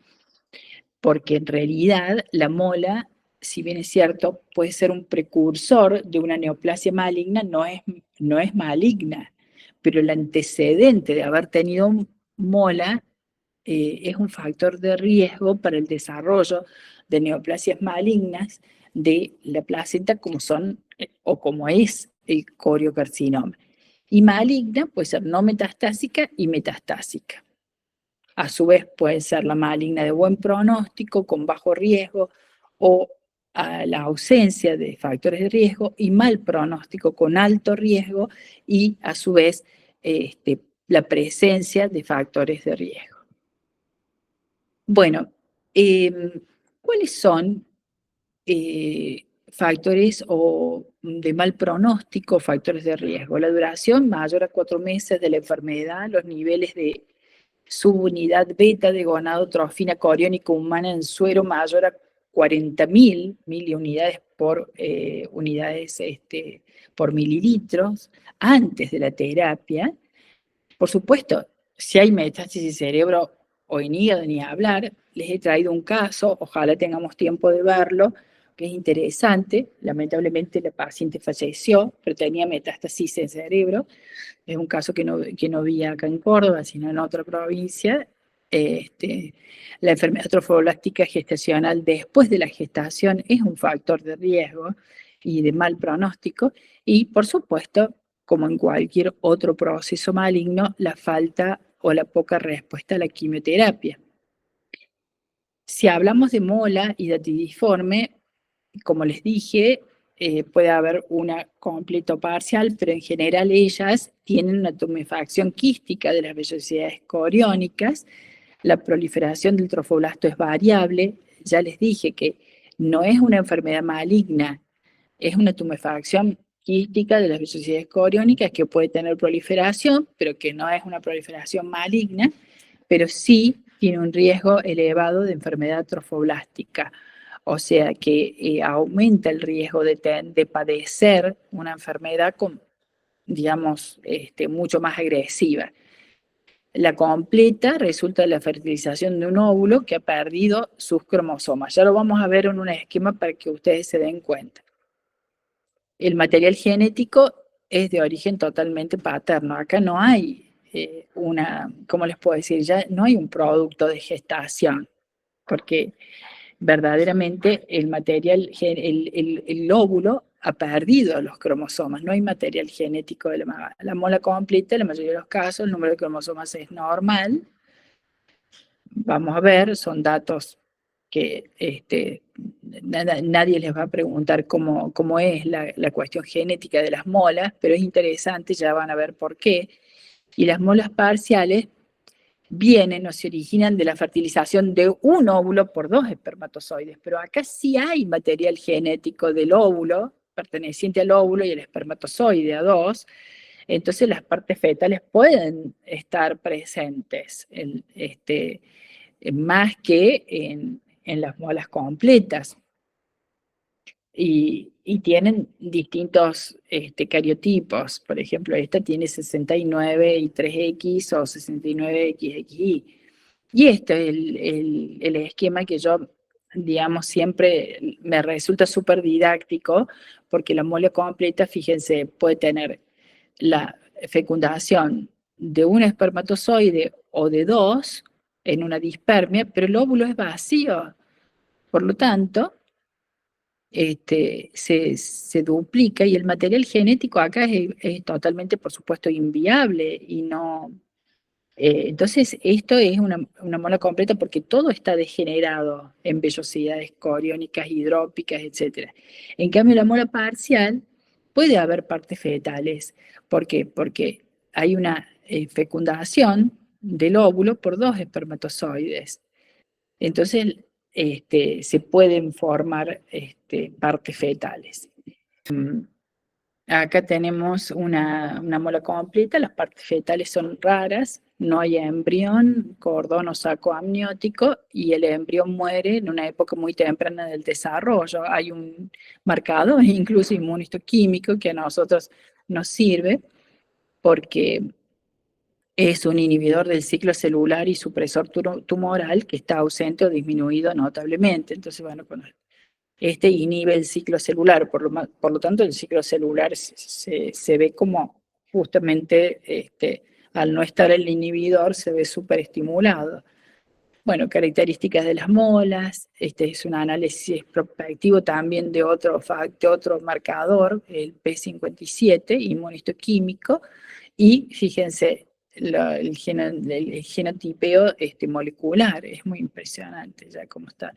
[SPEAKER 1] porque en realidad la mola, si bien es cierto, puede ser un precursor de una neoplasia maligna, no es maligna, pero el antecedente de haber tenido mola es un factor de riesgo para el desarrollo de neoplasias malignas de la placenta, como son o como es el coriocarcinoma. Y maligna puede ser no metastásica y metastásica. A su vez puede ser la maligna de buen pronóstico, con bajo riesgo, o la ausencia de factores de riesgo, y mal pronóstico con alto riesgo, y a su vez la presencia de factores de riesgo. Bueno, ¿cuáles son factores de mal pronóstico, factores de riesgo? La duración mayor a 4 meses de la enfermedad, los niveles de subunidad beta de gonadotrofina coriónica humana en suero mayor a 40.000 miliunidades por por mililitros antes de la terapia. Por supuesto, si hay metástasis de cerebro o en hígado, ni hablar. Les he traído un caso, ojalá tengamos tiempo de verlo, que es interesante. Lamentablemente la paciente falleció, pero tenía metástasis en cerebro. Es un caso que no vi acá en Córdoba, sino en otra provincia. La enfermedad trofoblástica gestacional después de la gestación es un factor de riesgo y de mal pronóstico, y por supuesto, como en cualquier otro proceso maligno, la falta o la poca respuesta a la quimioterapia. Si hablamos de mola hidatidiforme, como les dije, puede haber una completa o parcial, pero en general ellas tienen una tumefacción quística de las vellosidades coriónicas. La proliferación del trofoblasto es variable, ya les dije que no es una enfermedad maligna, es una tumefacción quística de las vellosidades coriónicas que puede tener proliferación, pero que no es una proliferación maligna, pero sí tiene un riesgo elevado de enfermedad trofoblástica. O sea que aumenta el riesgo de padecer una enfermedad con, digamos, mucho más agresiva. La completa resulta de la fertilización de un óvulo que ha perdido sus cromosomas. Ya lo vamos a ver en un esquema para que ustedes se den cuenta. El material genético es de origen totalmente paterno. Acá no hay ¿cómo les puedo decir? Ya no hay un producto de gestación, porque verdaderamente el material, el óvulo ha perdido los cromosomas, no hay material genético de la mola completa. En la mayoría de los casos el número de cromosomas es normal. Vamos a ver, son datos que nadie les va a preguntar cómo es la cuestión genética de las molas, pero es interesante, ya van a ver por qué. Y las molas parciales vienen o se originan de la fertilización de un óvulo por 2 espermatozoides, pero acá sí hay material genético del óvulo, perteneciente al óvulo y el espermatozoide a 2, entonces las partes fetales pueden estar presentes, más que en las molas completas. Y tienen distintos cariotipos. Por ejemplo, esta tiene 69 y 3X o 69XXY. Y este es el esquema que yo, digamos, siempre me resulta súper didáctico, porque la mola completa, fíjense, puede tener la fecundación de un espermatozoide o de 2 en una dispermia, pero el óvulo es vacío. Por lo tanto, se duplica, y el material genético acá es totalmente, por supuesto, inviable y no. Entonces, esto es una mola completa porque todo está degenerado en vellosidades coriónicas, hidrópicas, etc. En cambio, la mola parcial puede haber partes fetales. ¿Por qué? Porque hay una fecundación del óvulo por 2 espermatozoides. Entonces, se pueden formar partes fetales. Acá tenemos una mola completa, las partes fetales son raras, no hay embrión, cordón o saco amniótico, y el embrión muere en una época muy temprana del desarrollo. Hay un marcador, incluso inmunistoquímico, que a nosotros nos sirve porque es un inhibidor del ciclo celular y supresor tumoral que está ausente o disminuido notablemente. Entonces, bueno, cuando inhibe el ciclo celular, por lo tanto el ciclo celular se ve como justamente, al no estar el inhibidor, se ve superestimulado. Bueno, características de las molas, es un análisis prospectivo también de otro marcador, el P57, inmunistoquímico, y fíjense, el genotipeo molecular, es muy impresionante ya cómo está.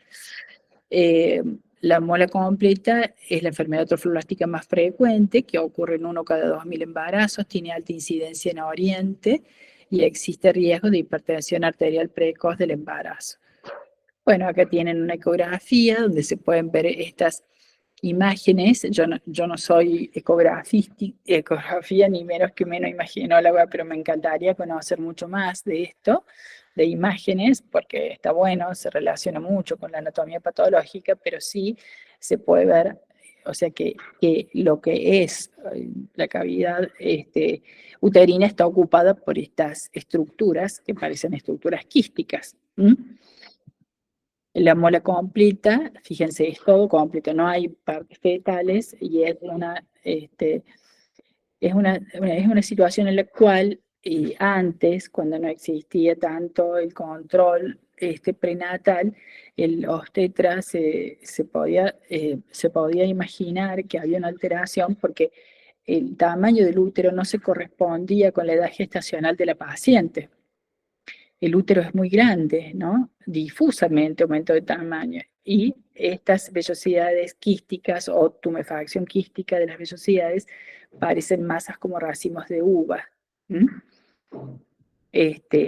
[SPEAKER 1] La mola completa es la enfermedad trofoblástica más frecuente, que ocurre en 1 cada 2.000 embarazos, tiene alta incidencia en Oriente y existe riesgo de hipertensión arterial precoz del embarazo. Bueno, acá tienen una ecografía donde se pueden ver estas imágenes. Yo no soy ecografía ni menos imaginóloga, pero me encantaría conocer mucho más de esto, de imágenes, porque está bueno, se relaciona mucho con la anatomía patológica, pero sí se puede ver, o sea, que lo que es la cavidad uterina está ocupada por estas estructuras que parecen estructuras quísticas. La mola completa, fíjense, es todo completo, no hay partes fetales, y es una situación en la cual antes, cuando no existía tanto el control prenatal, el obstetra se podía imaginar que había una alteración porque el tamaño del útero no se correspondía con la edad gestacional de la paciente. El útero es muy grande, ¿no? Difusamente aumentó de tamaño. Y estas vellosidades quísticas o tumefacción quística de las vellosidades parecen masas como racimos de uva.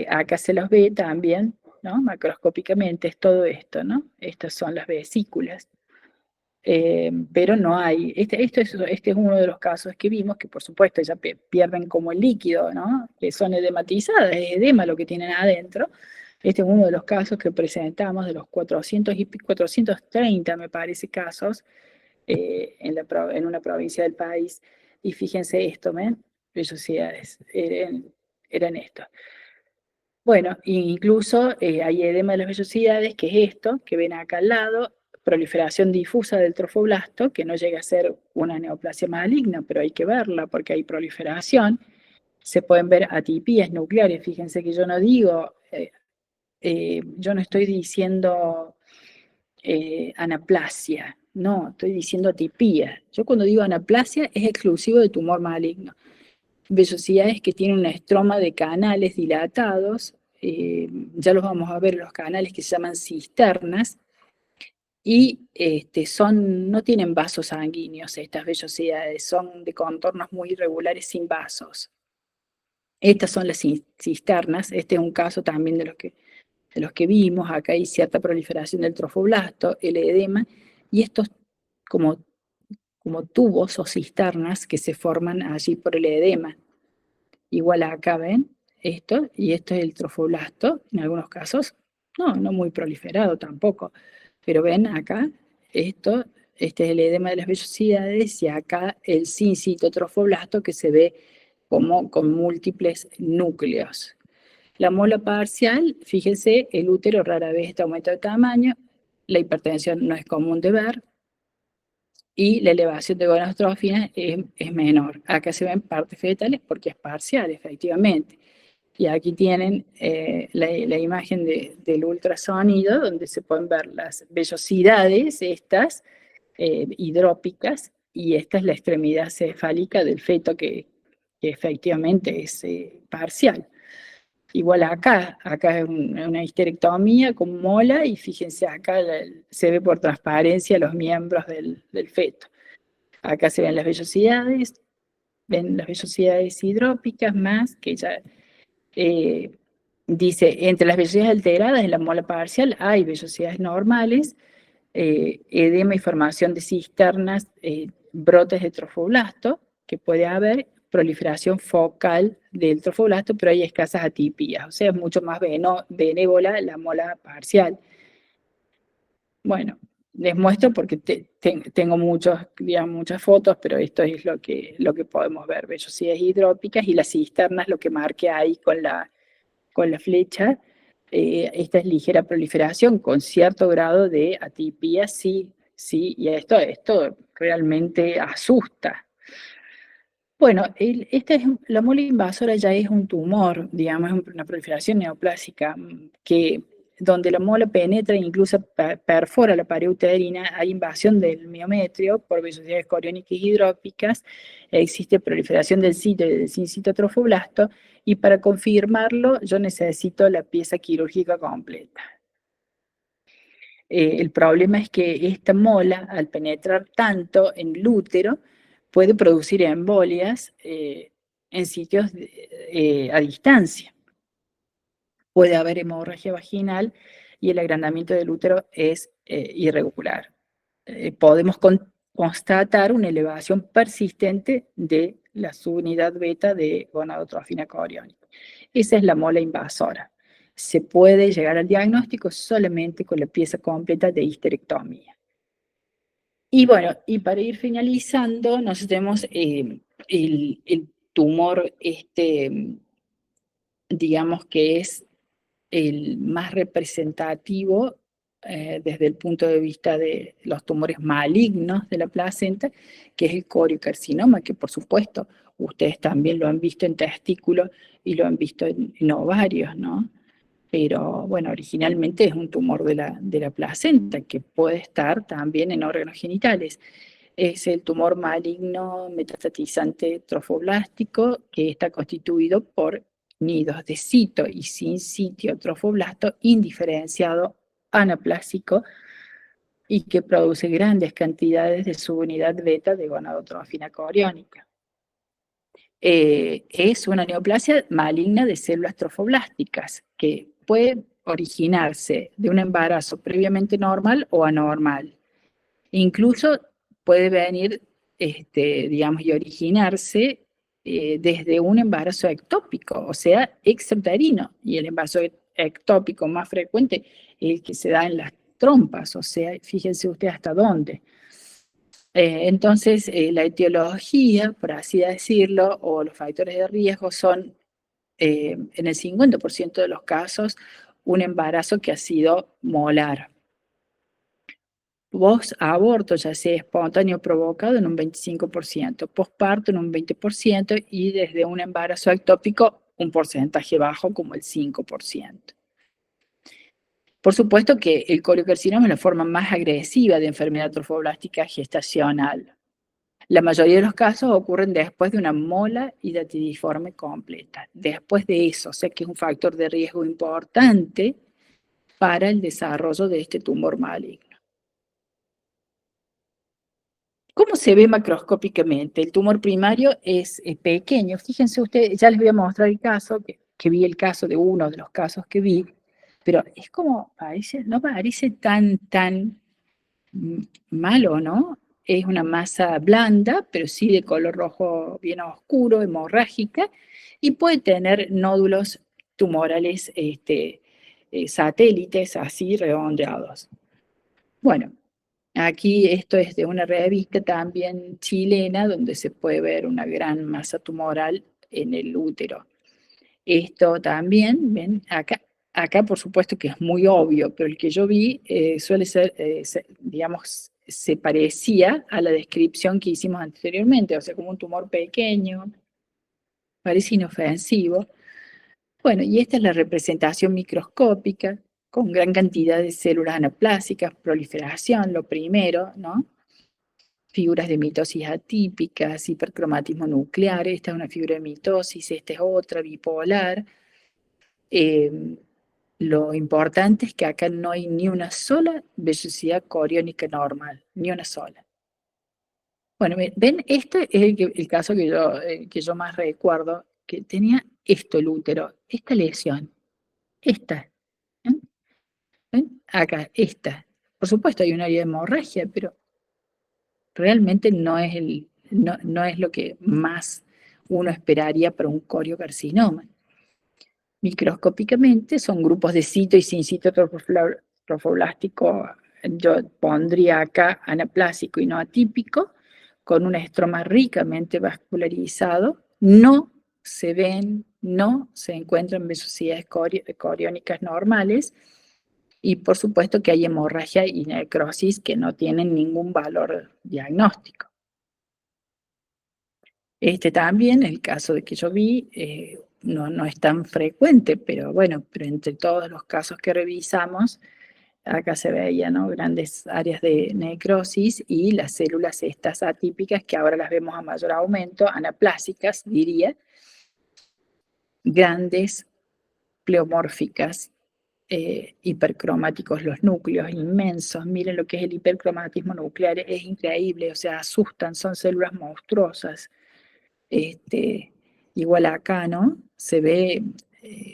[SPEAKER 1] Acá se los ve también ¿no? Macroscópicamente es todo esto, ¿no? Estas son las vesículas. Pero no hay, este es uno de los casos que vimos, que por supuesto ya pierden como el líquido, ¿no? Que son edematizadas, es edema lo que tienen adentro. Este es uno de los casos que presentamos, de los 430, me parece, casos en una provincia del país. Y fíjense esto, ¿ven? Vellosidades, eran estos. Bueno, incluso hay edema de las vellosidades, que es esto, que ven acá al lado, proliferación difusa del trofoblasto, que no llega a ser una neoplasia maligna, pero hay que verla porque hay proliferación. Se pueden ver atipías nucleares, fíjense que yo no digo, yo no estoy diciendo anaplasia, no, estoy diciendo atipía. Yo cuando digo anaplasia es exclusivo de tumor maligno. Vellosidades que tienen una estroma de canales dilatados, ya los vamos a ver, los canales que se llaman cisternas, y no tienen vasos sanguíneos estas vellosidades, son de contornos muy irregulares sin vasos. Estas son las cisternas, este es un caso también de los que vimos, acá hay cierta proliferación del trofoblasto, el edema, y estos como tubos o cisternas que se forman allí por el edema. Igual acá ven esto, y esto es el trofoblasto, en algunos casos, no muy proliferado tampoco, pero ven acá, este es el edema de las vellosidades, y acá el sincitotrofoblasto que se ve como con múltiples núcleos. La mola parcial, fíjense, el útero rara vez está aumenta de tamaño, la hipertensión no es común de ver, y la elevación de gonadotropina es menor. Acá se ven partes fetales porque es parcial, efectivamente. Y aquí tienen la imagen del ultrasonido, donde se pueden ver las vellosidades, estas hidrópicas, y esta es la extremidad cefálica del feto que efectivamente es parcial. Igual acá es una histerectomía con mola, y fíjense acá se ve por transparencia los miembros del feto. Acá se ven las vellosidades hidrópicas más, que ya dice, entre las vellosidades alteradas en la mola parcial hay vellosidades normales, edema y formación de cisternas, brotes de trofoblasto, que puede haber proliferación focal del trofoblasto, pero hay escasas atipías, o sea, es mucho más benévola la mola parcial. Bueno, les muestro porque tengo muchas fotos, pero esto es lo que podemos ver, vellosidades hidrópicas, y las cisternas, lo que marque ahí con la flecha, esta es ligera proliferación con cierto grado de atipía, sí, y esto realmente asusta. Bueno, la mola invasora ya es un tumor, digamos, es una proliferación neoplásica, donde la mola penetra e incluso perfora la pared uterina, hay invasión del miometrio por vellosidades coriónicas y hidrópicas, existe proliferación del sitio y del sincitotrofoblasto, y para confirmarlo yo necesito la pieza quirúrgica completa. El problema es que esta mola, al penetrar tanto en el útero, puede producir embolias en sitios a distancia. Puede haber hemorragia vaginal, y el agrandamiento del útero es irregular. Podemos constatar una elevación persistente de la subunidad beta de gonadotrofina coriónica. Esa es la mola invasora. Se puede llegar al diagnóstico solamente con la pieza completa de histerectomía. Y bueno, y para ir finalizando, nosotros tenemos el tumor, digamos que es el más representativo desde el punto de vista de los tumores malignos de la placenta, que es el coriocarcinoma, que por supuesto ustedes también lo han visto en testículos y lo han visto en ovarios, ¿no? Pero bueno, originalmente es un tumor de la placenta, que puede estar también en órganos genitales. Es el tumor maligno metastatizante trofoblástico, que está constituido por nidos de cito y sin sitio trofoblasto indiferenciado anaplásico, y que produce grandes cantidades de subunidad beta de gonadotrofina coriónica. Es una neoplasia maligna de células trofoblásticas, que puede originarse de un embarazo previamente normal o anormal. Incluso puede venir, digamos, y originarse desde un embarazo ectópico, o sea, extrauterino. Y el embarazo ectópico más frecuente es el que se da en las trompas, o sea, fíjense usted hasta dónde. Entonces, la etiología, por así decirlo, o los factores de riesgo son, en el 50% de los casos, un embarazo que ha sido molar. Post-aborto, ya sea espontáneo o provocado, en un 25%, posparto en un 20% y desde un embarazo ectópico un porcentaje bajo como el 5%. Por supuesto que el coriocarcinoma es la forma más agresiva de enfermedad trofoblástica gestacional. La mayoría de los casos ocurren después de una mola hidatidiforme completa. Después de eso, o sea que es un factor de riesgo importante para el desarrollo de este tumor maligno. ¿Cómo se ve macroscópicamente? El tumor primario es pequeño. Fíjense ustedes, ya les voy a mostrar el caso, que vi el caso de uno de los casos que vi, pero es como, no parece tan malo, ¿no? Es una masa blanda, pero sí de color rojo bien oscuro, hemorrágica, y puede tener nódulos tumorales satélites así redondeados. Bueno, aquí esto es de una revista también chilena, donde se puede ver una gran masa tumoral en el útero. Esto también, ven, acá por supuesto que es muy obvio, pero el que yo vi suele ser, digamos, se parecía a la descripción que hicimos anteriormente, o sea, como un tumor pequeño, parece inofensivo. Bueno, y esta es la representación microscópica, con gran cantidad de células anaplásicas, proliferación, lo primero, ¿no? Figuras de mitosis atípicas, hipercromatismo nuclear, esta es una figura de mitosis, esta es otra, bipolar. Lo importante es que acá no hay ni una sola vellosidad coriónica normal, ni una sola. Bueno, ven, este es el caso que yo más recuerdo, que tenía esto el útero, esta lesión, esta. ¿Ven? Acá, esta. Por supuesto hay una área de hemorragia, pero realmente no es lo que más uno esperaría para un coriocarcinoma. Microscópicamente son grupos de cito y sin cito trofoblástico. Yo pondría acá anaplásico y no atípico, con un estroma ricamente vascularizado. No se encuentran vellosidades coriónicas normales, y por supuesto que hay hemorragia y necrosis que no tienen ningún valor diagnóstico. También, el caso de que yo vi, no es tan frecuente, pero bueno, pero entre todos los casos que revisamos, acá se veía, ¿no? Grandes áreas de necrosis y las células estas atípicas, que ahora las vemos a mayor aumento, anaplásicas, diría, grandes, pleomórficas, hipercromáticos los núcleos, inmensos. Miren lo que es el hipercromatismo nuclear, es increíble, o sea, asustan, son células monstruosas. Igual acá, ¿no? Se ve,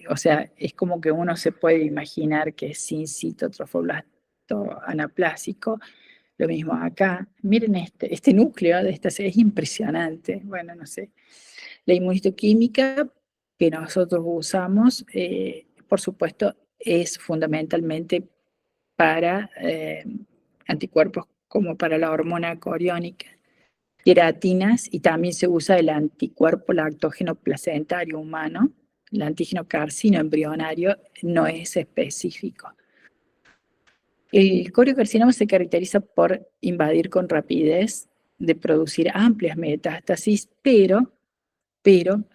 [SPEAKER 1] o sea, es como que uno se puede imaginar que es sin cito trofoblasto anaplásico. Lo mismo acá. Miren este núcleo de esta es impresionante. Bueno, no sé. La inmunistoquímica que nosotros usamos, por supuesto, es fundamentalmente para anticuerpos como para la hormona coriónica, queratinas, y también se usa el anticuerpo lactógeno placentario humano. El antígeno carcino embrionario no es específico. El coriocarcinoma se caracteriza por invadir con rapidez, de producir amplias metástasis, pero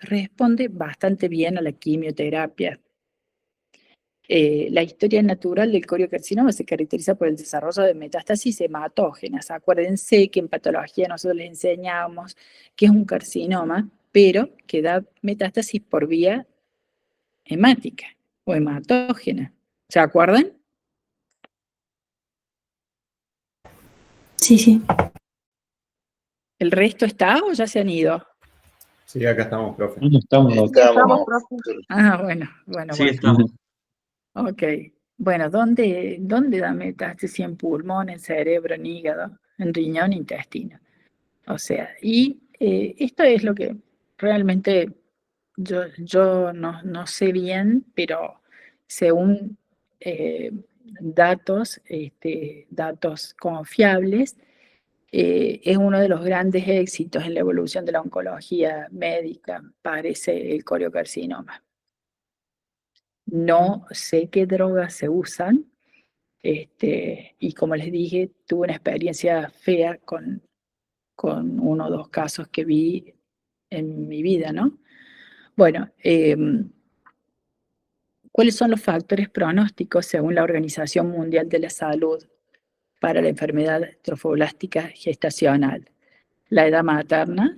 [SPEAKER 1] responde bastante bien a la quimioterapia. La historia natural del coriocarcinoma se caracteriza por el desarrollo de metástasis hematógenas. Acuérdense que en patología nosotros les enseñábamos que es un carcinoma, pero que da metástasis por vía hemática o hematógena. ¿Se acuerdan?
[SPEAKER 4] Sí.
[SPEAKER 1] ¿El resto está o ya se han ido?
[SPEAKER 2] Sí, acá estamos, profe.
[SPEAKER 9] ¿Dónde estamos?
[SPEAKER 7] Estamos,
[SPEAKER 4] profe.
[SPEAKER 1] Ah, bueno.
[SPEAKER 6] Sí, estamos.
[SPEAKER 1] Ok. Bueno, ¿dónde da metástasis? En pulmón, en cerebro, en hígado, en riñón, intestino. O sea, y esto es lo que realmente yo no sé bien, pero según datos confiables, es uno de los grandes éxitos en la evolución de la oncología médica, parece el coriocarcinoma. No sé qué drogas se usan, y como les dije, tuve una experiencia fea con uno o dos casos que vi en mi vida, ¿no? Bueno, ¿cuáles son los factores pronósticos según la Organización Mundial de la Salud para la enfermedad trofoblástica gestacional? La edad materna,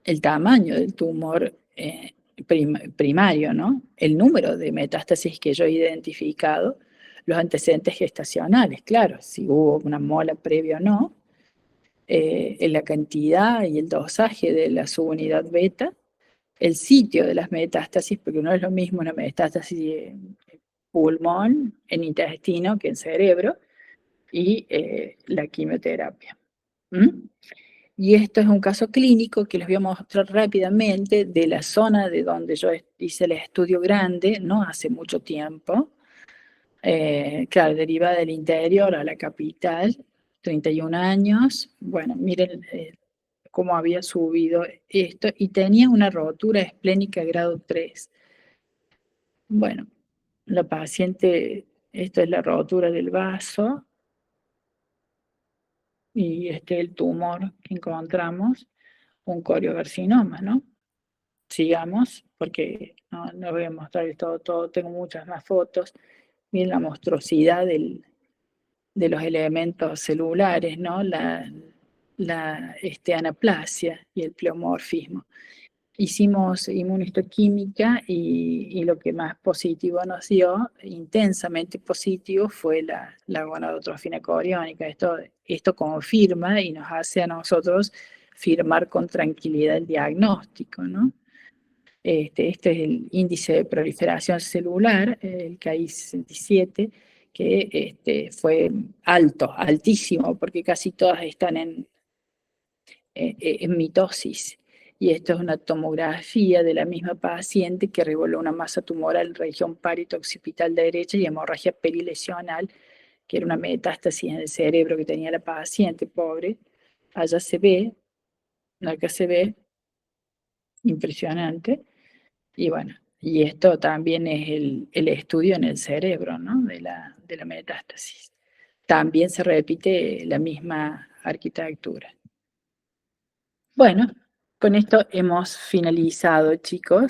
[SPEAKER 1] el tamaño del tumor primario, ¿no? El número de metástasis que yo he identificado, los antecedentes gestacionales, claro, si hubo una mola previa o no, la cantidad y el dosaje de la subunidad beta, el sitio de las metástasis, porque no es lo mismo una metástasis en pulmón, en intestino, que en cerebro, y la quimioterapia. ¿Mm? Y esto es un caso clínico que les voy a mostrar rápidamente de la zona de donde yo hice el estudio grande, no hace mucho tiempo. Claro, derivada del interior a la capital, 31 años. Bueno, miren cómo había subido esto y tenía una rotura esplénica grado 3. Bueno, la paciente, esto es la rotura del vaso y este es el tumor que encontramos, un coriocarcinoma, ¿no? Sigamos, porque no voy a mostrar todo, tengo muchas más fotos. Miren la monstruosidad de los elementos celulares, ¿no? La anaplasia y el pleomorfismo. Hicimos inmunohistoquímica y lo que más positivo nos dio, intensamente positivo, fue la gonadotrofina coriónica. Esto confirma y nos hace a nosotros firmar con tranquilidad el diagnóstico, ¿no? Este es el índice de proliferación celular, el Ki-67, que fue altísimo, porque casi todas están en mitosis. Y esto es una tomografía de la misma paciente que reveló una masa tumoral en región parito-occipital derecha y hemorragia perilesional, que era una metástasis en el cerebro que tenía la paciente, pobre. Allá se ve, acá se ve, impresionante. Y bueno, y esto también es el estudio en el cerebro, ¿no? de la metástasis. También se repite la misma arquitectura. Bueno, con esto hemos finalizado, chicos.